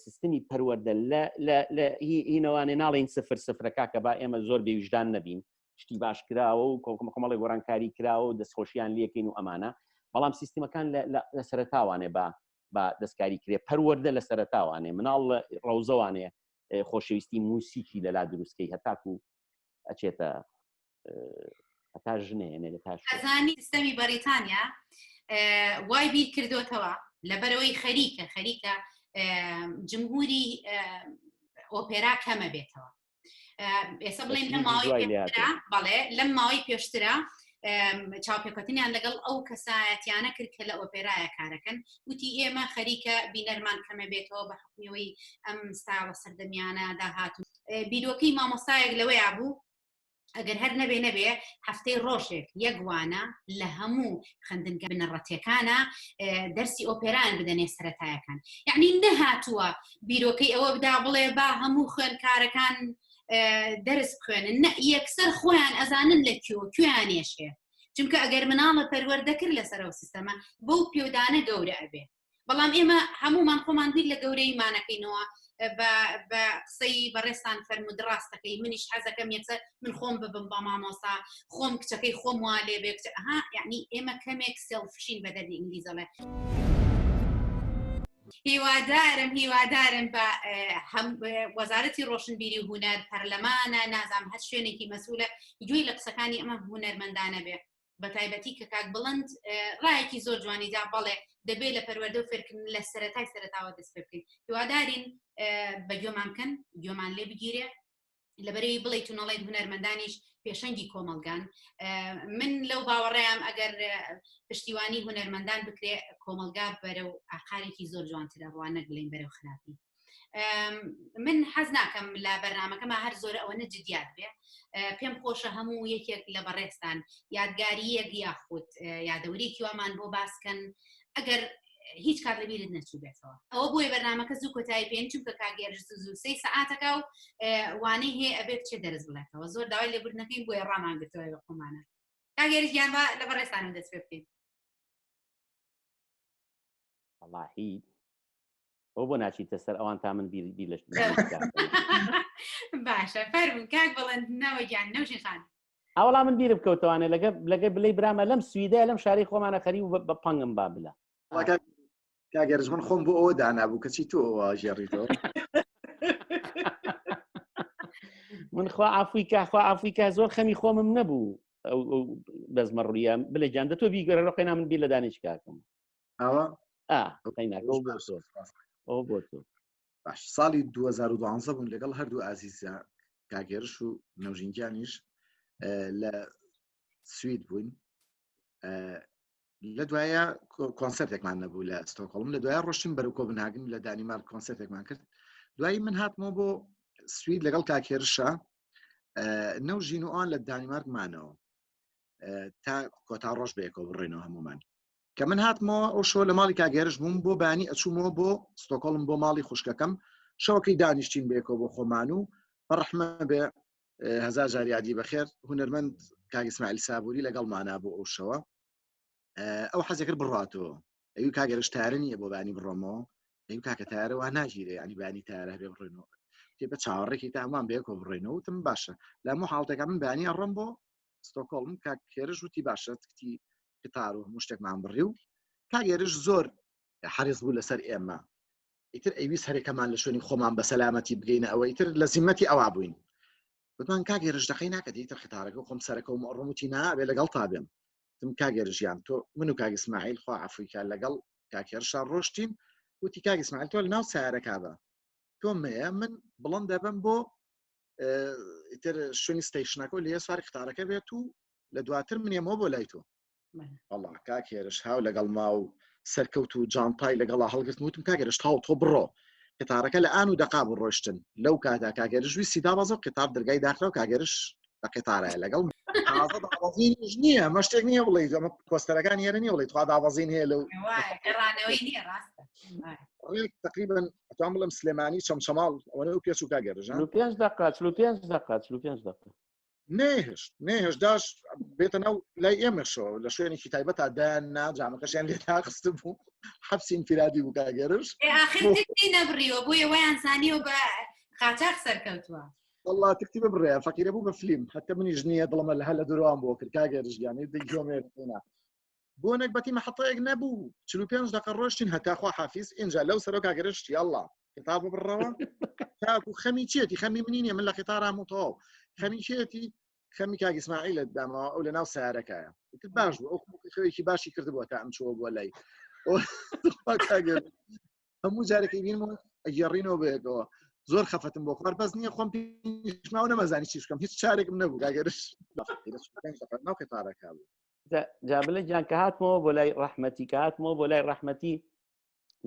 سیستمی پەروەردە لە هینەوانێ ناڵێن سفر سفرەکە کە با ئێمە زۆر بێویژدان نەبین شتی باش کراوە و کۆمەڵی گۆڕانکاری کراوە و دەستخۆشیان لێکەین و ئەمانە بەڵام سیستمەکان لە سەرەتاوانێ بە دەستکاری کرێ پەروەردە لە سەرەتاوانێ مناڵ لە ڕەوزەوانێ خۆشەویستی موسیقی لەلا دروستکەی هەتاکو ئەچێتە هەتا ژنێنێ لە تاش ئەزانی سیستەمی بەریتانیا وای بیر کردوتەوە لەبەرەوەی خەریکە جمهوری ئۆپێرا کەمە بێتەوە ئێستا بڵێن لەم ماوەی پێشترە بەڵێ لەم ماوەی پێشترە چاوپێکەوتنیان لەگەڵ ئەو کەسایەتیانە کرد کە لە ئۆپێرایە کارەکەن وتی ئێمە خەریکە بینەرمان کەمە بێتەوە بە حکمیەوەی ئەم ستایڵە سەردەمیانە داهاتوو بیرۆکەی مامۆستایەک لەوەیە بوو ئەگەر هەر نەبێ هەفتەی ڕۆژێک یەکوانە لە هەموو خوێندنگە بنەڕەتیەکانە دەرسی ئۆپێران بدەنێ سەرەتایەکان یعنی نەهاتووە بیرۆکەی ئەوە بدا بڵێ با هەموو خوێندکارەکان دەرس بخوێنن یەکسەر خۆیان ئەزانن لە کوێیانێشێ چونکە ئەگەر مناڵە پەروەردەکرد لەسەرەوە سیستەمە بەو پێودانە گەورە ئەبێ بەڵام ئێمە هەمومان خۆمان بیر لە گەورەیمانەکەینەوە بە قسەی بەڕێستان فەرمود ڕاستەکەی منیش حەزەکەم یەکسەر من خۆم ببم بە مامۆستا خۆم کچەکەی خۆم وا لێ بێ یعنی ئێمە کەمێک سێڵفشین بە دەردی ئینگلیزەڵێ هیوادارم بە وەزارەتی ڕۆشنبیری و هونەر پەرلەمانە نازام هەر شوێنێکی مەسئولە گوێی لە قسەکانی ئەمە هونەرمەندانە بێ بە تایبەتی کە کاک بڵند ڕایەکی زۆر جوانی دا بەڵێ دەبێت لە پەروەردە و فێرکردن لە سەرەتای سەرەتاوە دەست پێ بکەین هیوادارین بە گوێمان بکەن گوێمان لێ بگیرێ لەبەرەوەی بڵێ تونەڵی هونەرمەندانیش پێشەنگی کۆمەلگان من لەو باوەڕێیان ئەگەر پشتیوانی هونەرمەندان بکرێ کۆمەلگا بەرەو ئاقارێکی زۆر جوانترە ڕوانە بڵین بەرەو خراپی من حەز ناکەم لە بەرنامەکەمە هەر زۆر ئەوە نەجدیات بێ پێم خۆشە هەموو یەکێک لە بەڕێستان یادگاریەک یاخود یادەورێکی وامان بۆ باسکەن ئەگەر هیچ کات لەبیرت نەچوو بێتەوە ئەوە بۆیە بەرنامەکە زوو کۆتایی پێێن چونکە کاگێرش زوو 3 سەعاتەکە و وانەی هەیە ئەبێت چێ دەرز بڵێتەوە زۆر داوای لێبوردنەکەی بۆیە ڕامانگرتەوە بە خۆمانە کاگێرش گیان بە لە بەڕێستانم دەست پێ بکەین والله ئەو بۆ ناچیتە سەر ئەوان تا من بیر لەش باشە فەرمون کاک بڵندنەوە گیان نەوشین خان ئەوڵا من بیرم کەوتوانێ لەگە بڵێ برامە لەم سویدە لەم شاری خۆمانە خەری و بە پەنگم با بلا کاگەرش من خۆم بۆ ئەوە دانابوو کەچی تۆ ئەوە ژێڕیتەوە من خوا ئافریکا زۆر خەمی خۆمم نەبوو ئەو بەزمە ڕوویە بڵێ جان دە تۆ بیگەرە ڕۆخێنا من بیر لە دانیش کاکەم ئەوە ئەو بۆ تۆ باش ساڵی 2012 بوون لەگەڵ هەردوو ئازیزە کاگێرش و نەوژینگیانیش لە سوید بووین لە دوایە کۆنسەرتێکمان نەبوو لە ستۆکۆڵم لە دوایە ڕۆشتین بەرەو کۆپنهاگن لە دانیمارک کۆنسەرتێکمان کرد دوایی من هاتمەوە بۆ سوید لەگەڵ کاکێرشە نەوژین و ئەوان لە دانیمارکمانەوە تا کۆتا ڕۆژ بەیەکەوە بڕێنەوە هەمومان کە من هاتمەوە ئەو شۆ لە ماڵی کاگێرش بووم بۆ بانی ئەچوومەوە بۆ ستۆکۆڵم بۆ ماڵی خوشکەکەم شەوەکەی دانیشتین بەیەکەوە بۆ خۆمان و بەڕەحمە بێ هەزار جار یادی بەخێر هونەرمەند کاک ئیسماعیل سابووری لەگەڵمانە بۆ ئەو شەوە ئەو حەزێکرد بڕاتەوە ئەوی کاگەرش تارە نییە بۆ بانی بڕۆمەوە ئەوی کاکە تارەوە ناگیرێ ینی بانی تارە هەبێ بڕێنەوە تێ بە چاوەڕێکی تامان بەیەکەوە بڕێنەوە وتم باشە لە هەموو حاڵەتەکە من بانی ئەڕۆم بۆ ستۆکۆڵم کاکێرش وتی باشە کتی قتار و هەموو شتێکمان بڕی و کاگێرش زۆر حەریص بوو لەسەر ئێمە ئیتر ئەویست هەرێکەمان لە شوێنی خۆمان بە سەلامەتی بگەینە ئەوە ئیتر لە زیمەتی ئەوا بووین وتمان کاگێرش دەقەی ناکە دیتر قتارەکە خۆم سەرەکەم ئەڕۆموتی نابێ لەگەڵ تا بێم تم کاگێرژیان تۆ من و کاک ئیسماعیل خوا ئەفریقا لەگەڵ کاکێرشان ڕۆشتین وتی کاک ئیسماعیل تۆ لەناو سیارەکە بە تۆ مەیە من بڵند دەبم بۆ ئیتر شوێنی ستەیشنەکە و لێ سواری قتارەکە بێت و لە دواتر من ێمەوە بۆ لای تۆ والله کاکێرش هاو لەگەڵ ما و سەرکەوت و جانتای لەگەڵا هەڵگرت وتم کاگێرش تاو تۆ بڕۆ قتارەکە لە ئان و دەقا بڕۆشتن لەو کاتا کاگێرش ویستی دابەزە و قتار دەرگای داخرا و کاگێرش بە قتارایە لەگەڵ داوازینش نییە مە شتێک نییە بڵێ ئەمە کۆستەرەکان هێرە نیە بڵێ توا داوازین هەیە لەو تقریبا ئەتوان بڵم سلێمانی چەمچەماڵ ئەوەنە و پێچ و کاگێرژ 5 دقات نێهێش داش بێتە ناو لای ئێمەشەوە لە شوێنێکی تایبەت تا دایان جامەکەشیان لێ تاخست بوو حەبسی ئینفرادی بوو کاگێرش نەبڕیەوە بووە ویان زانیەوە بە قاچاق سەرکەوتووە والله تكتب بالريال فكير ابو بفليم حتى من يجنيه ظلم هلا دوام بوكر كاجرج يعني دي جومير هنا بونك بتي محطه نبو شنو بينج دقه روشتين هتا اخو حافظ انجا لو سرو كاجرج يلا خطاب بالروا تاكو خميتي خمي منين من القطار مطو خميتي خمي كاج اسماعيل الدما ولا ناو ساركايا تباش او خويكي باشي كردبو تا ام شو ولاي كاجر هم جارك يبين مو اجرينو بيكو زۆر خەفەتم بۆ خوار بەس نییە خۆم پیشماوە نەمەزانی چی بکەم هیچ چارێکم نەبوو گاگەرش ناو قێتارەکە بوو جابلە گیان کە هاتمەوە بۆ لای ڕەحمەتی کە هاتمەوە بۆ لای ڕەحمەتی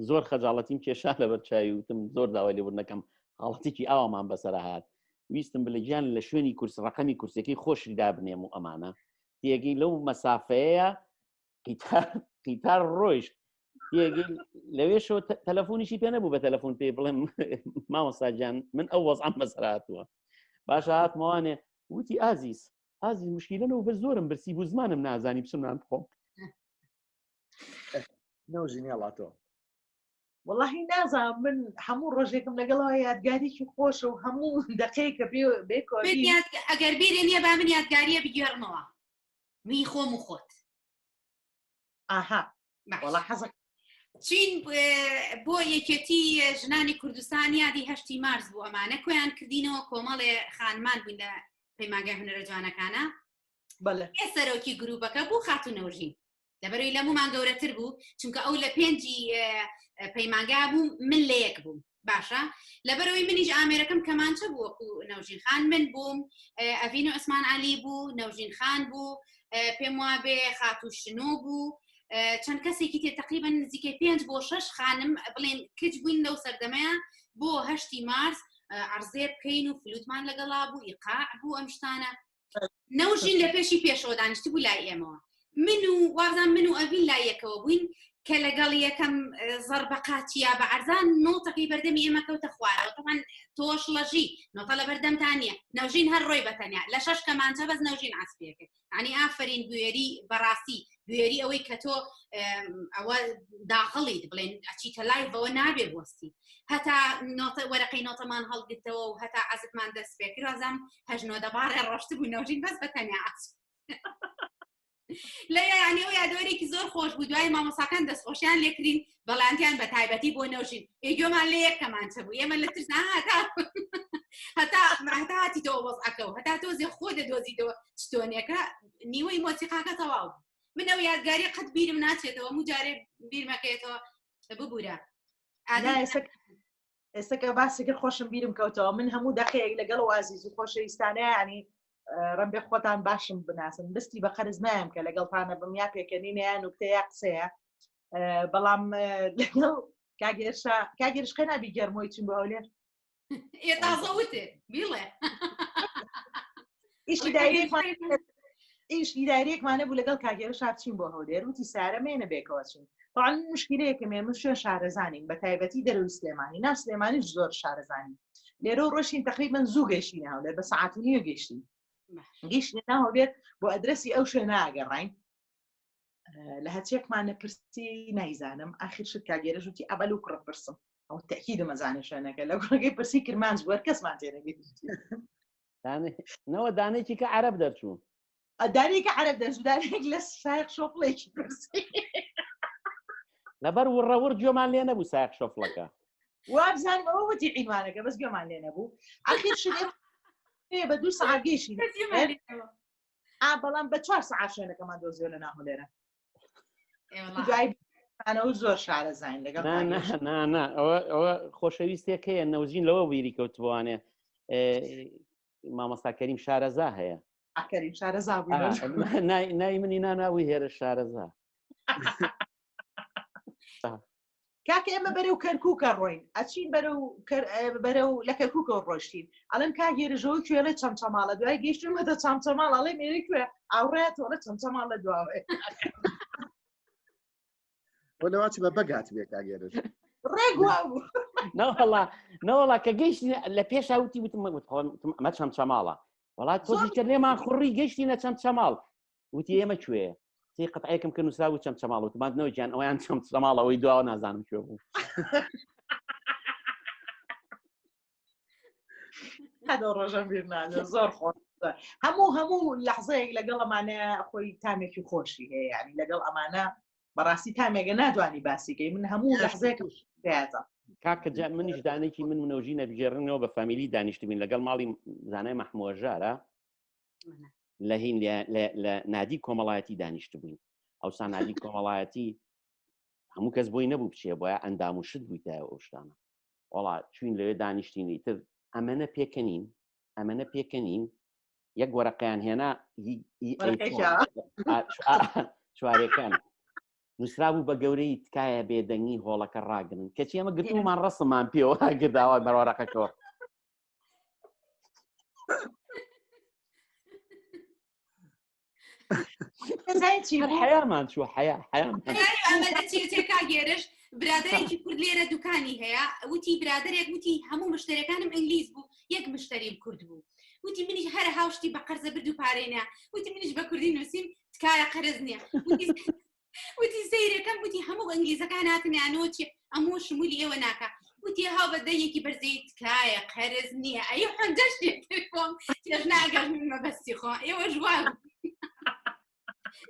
زۆر خەجاڵەتیم کێشا لەبەر چاوی وتم زۆر داوای لێبوونەکەم حاڵەتێکی ئاوامان بەسەرا هات ویستم بلە گیان لە شوێنی کورس ڕقەمی کورسەکەی خۆشی دابنێم و ئەمانە تێگەی لەو مەسافەیە قیتار ڕۆیشت تێگەی لەوێشەوە تەلەفۆنیشی پێ نەبوو بە تەلەفۆن پێ بڵێم مامۆستاجان من ئەو وەزعەم بەسەرا هاتووە باشە هاتمەوانێ وتی ئازیز مشکیلەنەوە بە زۆرم برسی بوو زمانم نازانی بچمنان بخۆم نەوژینی هەڵاتەوە واللهی نازانم من هەموو ڕۆژێکم لەگەڵەوە یادگاریکی خۆشە و هەموو دقەیەکە بێکۆبی ئەگەر بیرێ نییە با من یادگاریە بگێڕمەوە می خۆم و خۆت ئاها وەڵا حەزم چین بۆ یەکێتی ژنانی کوردستان یادی 8 مارس بوو ئەمانە کۆیان کردینەوە کۆمەڵێ خانمان بووین لە پەیمانگای هونەرە جوانەکانە بەڵێ سەرۆکی گروپەکە بوو خاتونەوژین لەبەرەوەی لەمومان گەورەتر بوو چونکە ئەو لە پێنجی پەیمانگا بوو من لە یەک بووم باشە لەبەرەوەی منیش ئامێرەکەم کەمانچە بوو وەکو نەوژین خان من بووم ئەڤین و ئەسمان عەلی بوو نەوژین خان بوو پێم وابێ خاتوو شنۆ بوو چەند کەسێکی تێ تقریبا نزیکەی 5 بۆ 6 خانم بڵێن کچ بووین لەو سەردەمەیە بۆ 8 مارس عەرزێ بکەین و فلوتمان لەگەڵا بوو ئیقاع بوو ئەم شتانە نەوژین لە پێشی پێشەوە دانیشتی بوو لای ئێمەوە من و ئەڤین لای یەکەوە بووین کە لەگەڵ یەکەم زەربەقاچیا بە عەرزان نۆتەکەی بەردەمی ئێمە کەوتە خوارەوە طبعاً تۆش لەژی نۆتە لە بەردەمتان نییە نەوژین هەر ڕۆی بەتەنیا لە 6 کەمانچە بەس نەوژین عەسپیەکە یعنی ئافرین گوێری بەڕاستی گوێری ئەوەی کە تۆ ئەوە داخڵیت بڵێن ئەچیتە لایڤەوە نابێ بوەستی هەتا وەرەقەی نۆتەمان هەڵگرتەوە و هەتا عەزتمان دەست پێ کرد وازام هەژنۆ دەبارێ ڕۆشت بوو نەوژین بەس بەتەنیا لە یعنی ئەو یادوەرێکی زۆر خۆش بوو دوای مامۆساکان دەستخۆشیان لێکرین بەڵاندیان بە تایبەتی بۆ نەوژین ئێگوێمان لە یەک کەمانچە بوو ئێمە لە ترس هەتا هاتیتەوە وەزعەکەەوە هەتا تۆزێ خۆ دەدۆزیتەوە شتۆنێکە نیوەی مۆسیقاکە تەواو من ئەو یادگاری قەت بیرم ناچێتەوە هەموو جارێ بیرمەکەێتەوە ببوورە ئێستاکە باسێکە خۆشم بیرم کەوتەوە من هەموو دەقەیەک لەگەڵ وازیز و خۆشەویستانەیە ینی ڕەنبێ خۆتان باشم بناسن دەستی بە قەرز نایم کە لەگەڵتانە بم یا پێکەنینەیە نوکتەیە قسەیە بەڵام لەگەڵ کاگەرش قەی نابی گەرمۆی چین بۆ هەولێر تازەوتێ بیڵێ ئیشی دایرێکمانە بوو لەگەڵ کاگەرش هاتچین بۆ هەولێر وتی سارە مێنە بێکەوە چین طبعاً مشکلەیەکم من شوێن شارەزانین بە تایبەتی دەرەوەی سلێمانی ناو سلێمانیش زۆر شارەزانین لێرە ڕۆژین تقریبا زوو گەشتین هەولێر بە سەعات و نیوە گەشتین گەشتین هەولێر بۆ ئەدرەسی ئەو شوێنە ئاگەڕاین لە هەچێکمانە پرسی نایزانم ئاخر شت کاگەرەش وتی ئەبەل و کوڕە پرسم ئەو تەکید مەزانە شوێنەکە لە کوڕەکەی پرسی کرمانج بووە کەسمان تێنەگەیشتی نەوە دانێکی کە عەرەب دەرچوو دانێکە عەرەب دەرچوو دانێک لە سایق شۆفڵێکی پرسی لەبەر وڕەوڕ گوێمان لێ نەبوو سایق شۆفڵەکە وابزانم ئەوە وتی عینوانەکە بەس گوێمان لێ نەبوو ئاخر شت بە 2 سەعات گەیشتین بەڵام بە 4 سەعات شوێنەکەمان دۆزیۆ لە ناهولێرە دوایانەوە زۆر شارەزین لەگەڵ ئەوە خۆشەویستێک هەیە نەوزین لەوە بیری کەوتبووانێ مامۆستا کەریم شارەزا هەیە کەریم شارەزا نای منی ناناوی هێرە شارەزا کاکە ئێمە بەرەو کەرکووکە ڕۆین ئەچین بەرەو لە کەرکووکەوە ڕۆشتین ئەڵێن کاگێرەژەوە کوێڵێ چەمچەماڵە دوای گەیشتن مەدە چەمچەماڵ ئەڵێ مێری کوێ ئاوڕێت تۆڵە چەمچەماڵ لە دواوێ لەواچی بە بەگات بێ کاگێرەش ڕێگوا بوو نەوەڵا کە گەیشتی لە پێش ئاوتی وتم ئەمە چەمچەماڵە وڵات تۆزی کە لێمان خوڕی گەشتینە چەمچەماڵ وتی ئێمە کوێ قەتعەکەم کە نووسرا و چەمچەماڵ وتمانەوە گیان ئەویان چەمچەماڵەوەی دواوە نازانم کوێ بوو هەدە ڕۆژەم بیر ناجە زۆر خۆش هەموو لەحزەیەک لەگەڵ ئەمانە خۆی تامێکی خۆشی هەیە ینی لەگەڵ ئەمانە بەڕاستی تامێگە ناتوانانی باسیکەی من هەموو لەحزەیەک دەیاتە کاکە منیش دانێکی من منەوژی نەبژێڕنەوە بە فامیلی دانیشتبین لەگەڵ ماڵی زانای مەحمووەژارە لە هین لە نادی کۆمەڵایەتی دانیشت بووین ئەوسا نادی کۆمەڵایەتی هەموو کەس بۆی نەبوو بچێ بۆیە ئەندام و شت بوویتە ئەو شتانە وڵا چوین لەوێ دانیشتینی تر ئەمەنە پێکەنین یەک وەرەقیان هێنا چوارەکان نووسرا بوو بە گەورەی تکایە بێدەنگی هۆڵەکە ڕاگرن کەچی ئەمە گرتومان ڕسممان پێوە گرداوە بەڕۆڕەکەەوە حیامان چوە حیامانتێکا گێرش برادێکی کورد لێرە دوکانی هەیە وتی برادێک وتی هەموو مشتەکانم ئەنگلیز بوو یەک مشتری کورد بوو وتی منیش هەرە هاوشتی بە قەرزە برد و پارێنە وتی منیش بە کوردی نووسیم تکایە قەرز نییە وتی سەیرەکەم وتی هەموو ئەنگلیزەکان هاتنیانەوە چی ئەموو شمولی ئێوە ناکە وتی هاو بەدەیەکی بەرزەی تکایە قەرز نییە ئەی حەندەشتێکم تێژ ناگەم مەبەستی خۆ ئێوە ژوان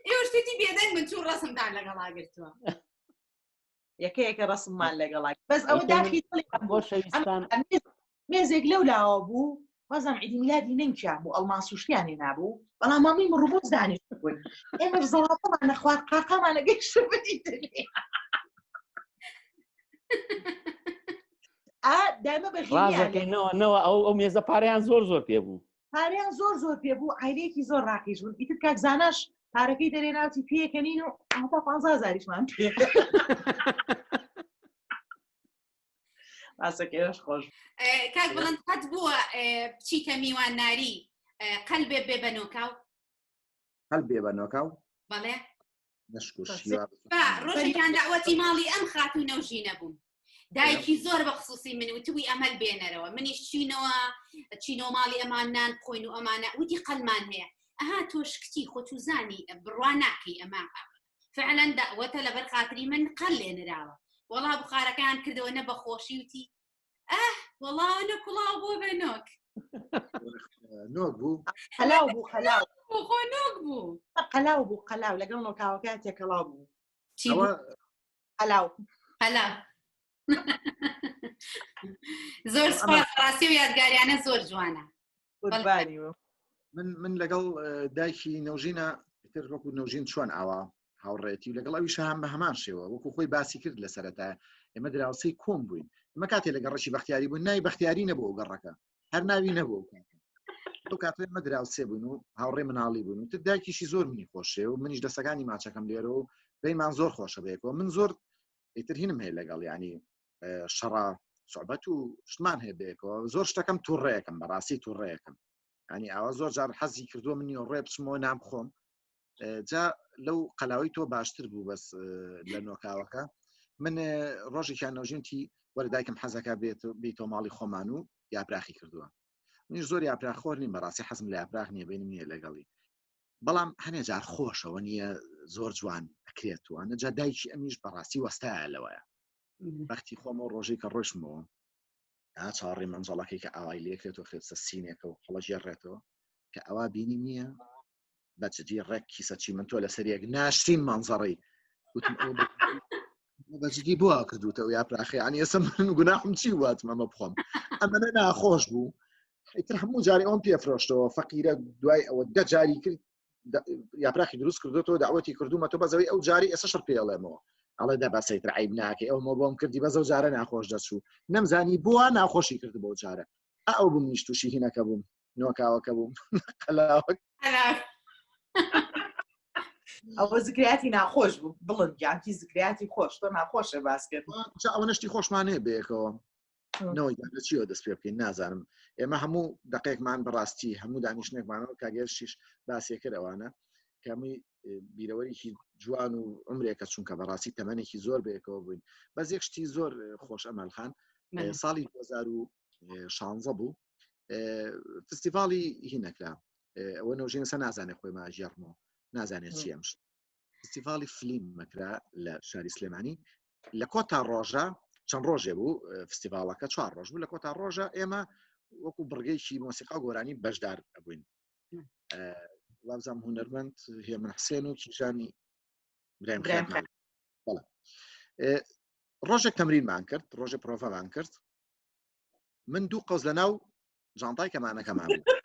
ئێوە شتێکی بێدەنگ من چوو ڕەسمدان لەگەڵا گرتووە یەکەیەکە ڕسممان لەگەڵا بەس ئەوە داخی مێزێک لەو لاوە بوو وەزم عیدی میلادی نەنگیان بوو ئەڵمان سوشتیانی نابوو بەڵام مامی من ڕوبۆز دانیشت بوون ئێمە زەڵاتەمان نەخوارد قاقامانە گەیشت بەدی دەلێ دایمە بەڕازەکەینەوە ئەو مێزە پارەیان زۆر پێ بوو پارەیان زۆر پێ بوو عیلەیەکی زۆر ڕاکیش بوون ئیتر کاک زاناش پارەکەی دەرێ ناوتی پێکەنین و ئەتا 15,000مان پێ ئاسەکەش خۆش کاک بڵند قەت بووە بچیتە میوان ناری قەلبێ بێ بە نۆکاو قەلبێ بە نۆکاو بەڵێ نەشکوشیوە ڕۆژێکیان داوەتی ماڵی ئەم خاتوونە و ژینە بووم دایکی زۆر بە خصوصی من وتوی ئەمەل بێنەرەوە منیش چینەوە ماڵی ئەمان نان بخۆین و ئەمانە وتی قەلمان هەیە ئەها تۆش کتی خۆت و زانی بڕوا ناکەی ئەمە فعلا داوەتە لەبەر خاتری من قەل لێنراوە وەڵا بخارەکەیان کردەوە نە بەخۆشی وتی وەڵا نە کوڵاو بۆ بە نۆک نۆک بوو قەلاو بوو قەلاو خۆ نۆک بوو قەلاو بوو قەلاو لەگەڵ نۆکاوەکە تێکەڵاو بوو قەلاو زۆر سپاس ڕاستی و یادگاریانە زۆر جوانە من لەگەڵ دایکی نەوژینە تر وەکو نەوژین چۆن ئاوا هاوڕێتی و لەگەڵ ئەویش هەم بە هەمان شێوە وەکو خۆی باسی کرد لە سەرەتا ئێمە دراوسەی کۆم بووین ئەمە کاتێ لەگەڵ ڕەشی بەختیاری بوون ناوی بەختیاری نەبوو گەڕەکە هەر ناوی نەبوو ئەو کاتێ ئێمە دراوسێ بوون و هاوڕێ مناڵی بوون و تر دایکیشی زۆر منی خۆشێ و منیش دەسەکانی ماچەکەم لێرە و بینمان زۆر خۆشە بەیەکەوە من زۆر ئیتر هینم هەیە لەگەڵ ینی شەڕا سوعبەت و شتمان هەیە بەیەکەوە زۆر شتەکەم تووڕێیەکەم بەڕاستی تووڕێیەکەم ینی ئاوا زۆر جار حەزی کردووە منی و ڕێ بچمەوە نام بخۆم جا لەو قەلاوی تۆ باشتر بوو بەس لە نۆکاوەکە من ڕۆژێکیان نەوژینتی وەرە دایکم حەزەکە بێتەوە ماڵی خۆمان و یاپراخی کردووە منیش زۆر یاپراخۆر نیم بەڕاستی حەزم لە یاپراخ نییە بینم نییە لەگەڵی بەڵام هەنێ جار خۆشەوە نییە زۆر جوان ئەکرێتوە نەجا دایکی ئەمیش بەڕاستی وەستایە لەوەیە بەختی خۆمەوە ڕۆژەی کە ڕۆژمەوە چاڕێ مەنجەڵەکەی کە ئاوای لێکرێتەوە خێتە سینێکە و هەڵەژێڕێتەوە کە ئەوا بینی نییە بەجددی ڕێک کیسەچی من تۆ لە سەرێک ناشتین مانزەڕی بەجددی بووە کردوتەوە یاپراخی ینی ئێستا من گوناحم چی وات مەمە بخۆم ئەمەە ناخۆش بوو ئیتر هەموو جاری ئەوم پێفرۆشتەوە فەقیرە دوای ئەوە دە جاری کرد یاپراخی دروست کردوەوە داوەتی کردومە تۆ بەزەوەی ئەو جاری ئێستا شەڕ پێڵێمەوە ئەڵێ دە بەسەیتر عیب ناکەی ئەو بۆم کردی بەزە و جارە ناخۆش دەچوو نەمزانی بووە ناخۆشی کرد بۆ جارە ئەو بووم نیشتوشی هینەکە بووم نۆکاوەکە بووم قەلاوە ئەوە زگریاتی ناخۆش بوو بڵند یانکی زگریاتی خۆش تۆ ناخۆشە باسکرد ئەوە نشتی خۆشمانەیە بەیەکەوە نەوەی چیەوە دەست پێ بکەین نازانم ئێمە هەموو دقەیەکمان بەڕاستی هەموو دانیشتێکمانەوە کاگەرشیش باسیەکرد ئەوانە کەمی بیرەوەریکی جوان و عمرێکە چونکە بەڕاستی تەمەنێکی زۆر بەیەکەوە بووین بەس یەک شتی زۆر خۆش ئەمەلخان ساڵی 2016 بوو فستیڤاڵی هینەکرا ئەوە نەوژینەسە نازانێت خۆی ماژێڕمەوە نازانێت چی ئەمش فستیڤاڵی فلیم مەکرا لە شاری سلێمانی لە کۆتا ڕۆژە چەند ڕۆژێ بوو فستیڤاڵەکە 4 ڕۆژ بوو لە کۆتا ڕۆژە ئێمە وەکو بڕگەیکی مۆسیقا گۆرانی بەشدار ئەبووین وابزانم هونەرمەند هێمن حسێن و کیژانی برایم خێرمان ڕۆژێک تەمرینمان کرد ڕۆژێ پرۆڤەمان کرد من 2 قەوز لە ناو جانتای کەمانەکەمان بوو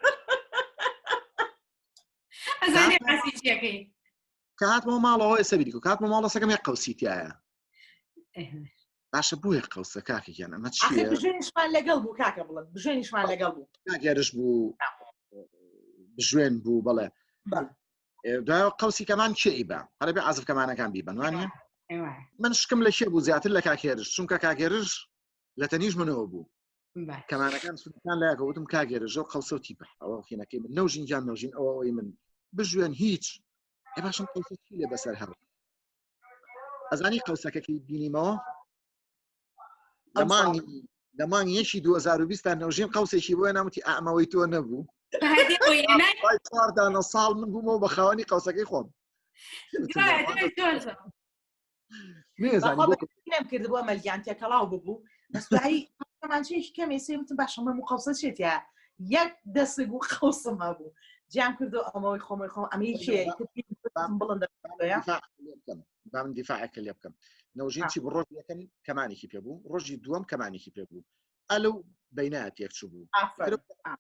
کە هاتمەوە ماڵەوە ئێستا بیریکە کاتمە ماڵە سەکەم یەک قەوسی تایە باشە بووە قەوسە کاکەیان ئەمە ئاخر چییە؟ بژێنیشمان لەگەڵ بوو کاکە بڵێن بژێنیشمان لەگەڵ بوو کاگەرش بوو بژوێن بوو بەڵێ دوای قەوسی کەمان کێی بە هەرە بێ عەزف کەمانەکان بیبن وانە من شکم لە شێ بوو زیاتر لە کاکێرش چونکە کاگێرش لە تەنیش منەوە بوو کەمانەکان سوودەکان لایەکەوتم کاگێرژە و قەوسەتی بە ئەوە خینەکەی من نەوژین جان نەوژین ئەوەی من بژوێن هیچ ێ باشم قەوسەتی لێ بەسەر هەڵ ئەزانی قەوسەکەی بینیمەوە لە مانگی یەکی 2020 نەوژین قەوسێکی بۆیە ناموتی ئامەوەی تۆ نەبوو چواردانە ساڵ من بوومەوە بە خاوەنی قەوسەکەی خۆم نێم کردبووە مەلگیان تێکەڵاو ببوو بەسایی ئەمانچەیەکی کەمێ سێوتم باشە من و قەوسە چێتە یەک دەسگ و قەوسم هەبوو جیام کردو ئەمەوەی خۆمەی خۆم ئەمەی بڵند بام دیفاعەکە لێ بکەم نەوژین چی بڕۆژ یەکەم کەمانێکی پێبوو ڕۆژی دووەم کەمانێکی پێبوو ئەلەو بەینایە تێکچوو بوو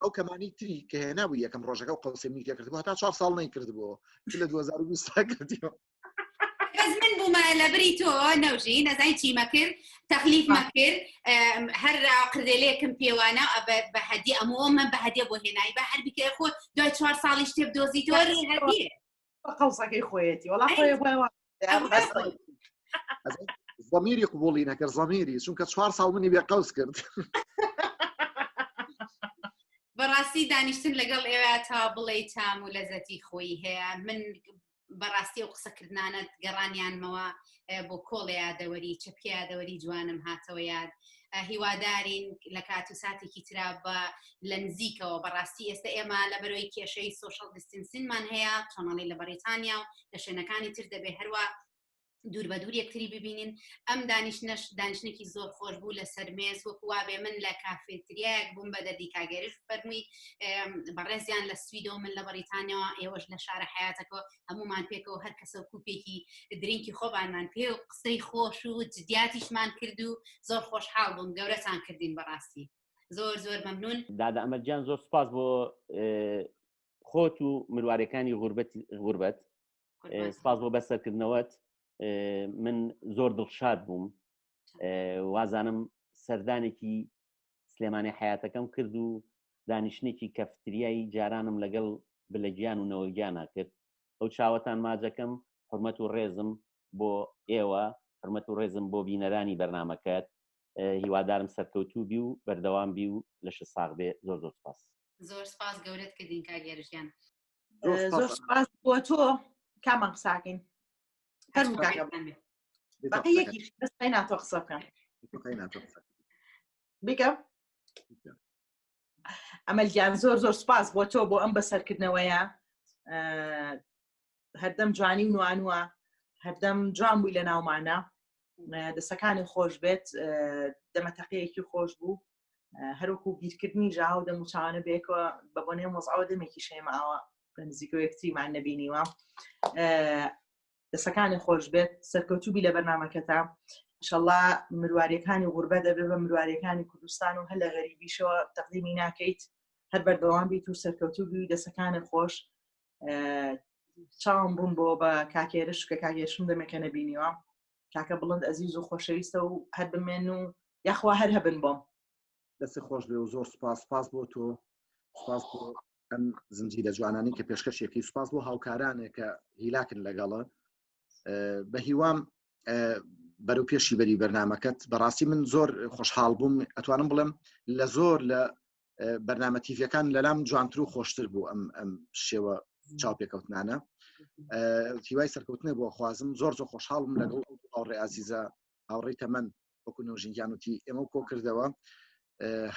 ئەو کەمانی تری کە هێنابوو یەکەم ڕۆژەکە و قەوسێمی تێکردبوو هەتا 4 ساڵ نەیکردبووە لە 2020 کردیەوە من بوومە لە بری تۆ نەوژین ئەزای چیمە کرد تەخلیفمە کرد هەر قردێلەیەکم پێوانە بە هەدیە ئەمەوە من بە هەدیە بۆ هێنایی بە هەر بکە خۆ دوای 4 ساڵی شتێ بدۆزیتەوە هەدیە قەوسەکەی خۆیەتی وەڵا خۆی بۆ زەمیری قبوڵی نەکرد زەمیری چونکە 4 ساڵ منی بێ قەوس کرد بەڕاستی دانیشتن لەگەڵ ئێوە تا بڵێ تام و لەزەتی خۆی هەیە من بەڕاستی و قسەکردانت گەڕانیانمەوە بۆ کۆڵە یادەوەری چەپی یادەوەری جوانم هاتەوە یاد هیوادارین لە کات و ساتێکی ترا بە لە نزیکەوە بەڕاستی ئێستا ئێمە لە بەرەوەی کێشەی سۆشەڵ دیستنسینمان هەیە چۆنەڵی لە بەریتانیا و لە شوێنەکانی تر دەبێ هەروە دوور بە دوور یەکتری ببینین ئەم دانیشتێکی زۆر خۆش بوو لە سەرمێز وەکو وابێ من لە کافێتریایەک بووم بە دەردی کاگەریش فەرمووی بەڕێزیان لە سویدەوە من لە بەریتانیاوە ئێوەش لە شارە حیاتەکە هەمومان پێکەوە هەر کەسە و کوپێکی درینکی خۆبانمان پێ و قسەی خۆش و جدیاتیشمان کرد و زۆر خۆشحاڵ بووم گەورەتان کردین بەڕاستی زۆر زۆر مەمنون دادا ئەمەرجان زۆر سپاس بۆ خۆت و مروارەکانی غوربەت سپاس بۆ بەسەرکردنەوەت من زۆر دڵشاد بووم وازانم سەردانێکی سلێمانی حیاتەکەم کرد و دانیشتێکی کەفتریایی جارانم لەگەڵ بلەگیان و نەوەگیانە کرد ئەو چاوەتان ماجەکەم حرمەت و ڕێزم بۆ ئێوە حرمەت و ڕێزم بۆ بینەرانی بەرنامەکەت هیوادارم سەرکەوتوو بی و بەردەوام بی و لە ش ساغ بێ زۆر زۆر سپاس زۆر سپاس گەورەت کردین کاگێرژیان زۆر سپاس بۆ تۆ کامان قساکەین یەکیش دەستای ناتۆ قسە بکەم بکەم ئەمەلگیان زۆر زۆر سپاس بۆ تۆ بۆ ئەم بەسەرکردنەوەیە هەردەم جوانی و نوانوە هەردەم جوان بووی لە ناومانە دەسەکانی خۆش بێت دەمەتەقەیەکی خۆش بوو هەروکو بیرکردنی ژاو و دەموچوانە بێکەوە بە بۆنێ مۆزعەوە دەمێکی شێماوە لە نزیکەوە یەکتریمان نەبینیوە دەسەکانی خۆش بێت سەرکەوتوبی لە بەرنامەکەتە ئینشەڵڵا مرواریەکانی غوربە دەبێت بە مرواریەکانی کوردستان و هەر لە غەریبیشەوە تەقدیمی ناکەیت هەر بەردەوام بیت و سەرکەوتوبی دەسەکانی خۆش چاوم بووم بۆ بە کاکێرش کە کاگێشم دەمێکە نەبینیوە کاکە بڵند ئەزیز و خۆشەویستە و هەر بمێن و یاخوا هەر هەبن بۆم دەستی خۆش بێ و زۆر سپاس بۆ تۆ سپاس بۆ ئەم زنجیرە جوانانی کە پێشکەشێکی سپاس بۆ هاوکارانێک کە هیلاکن لەگەڵە بە هیوام بەرەو پێشی بەری بەرنامەکەت بەڕاستی من زۆر خۆشحاڵ بووم ئەتوانم بڵێم لە زۆر لە بەرنامە تیڤیەکان لەلام جوانتر و خۆشتر بوو ئەم شێوە چاوپێکەوتنانە هیوای سەرکەوتنێ بۆ خوازم زۆر خۆشحاڵم لەگەڵ هاوڕێ ئازیزە هاوڕێی تەمەن وەکو نەوژینگیانوتی ئێمە کۆ کردەوە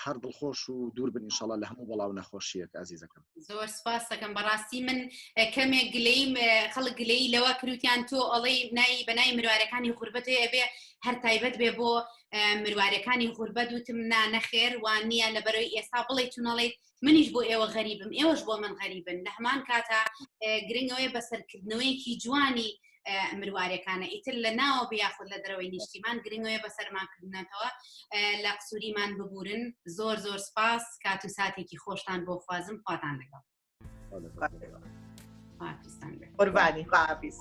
هەر دڵخۆش و دوور بن ئینشەڵڵا لە هەموو بەڵاو نەخۆشیەک ئازیزەکەم زۆر سپاس دەکەم بەڕاستی من کەمێک گلەیم خەڵک گلەی لەوە کروتیان تۆ ئەڵەی بەنای مروارەکانی غوربەت بێ هەر تایبەت بێ بۆ مروارەکانی غوربەت وتم نەخێر وان نییە لەبەرەوەی ئێستا بڵێ چونەڵێ منیش بۆ ئێوە غەریبم ئێوەش بۆ من غەریبن لە هەمان کاتە گرنگەوەی بەسەرکردنەوەیکی جوانی مروارەکانە ئیتر لە ناوە بیاخود لە دەرەوەی نیشتیمان گرنگەوەی بەسەرمانکردنەوە لە قسووریمان ببورن زۆر زۆر سپاس کات و ساتێکی خۆشتان بۆ خوازم خواتان لەگەڵ قوربانی خواحافیز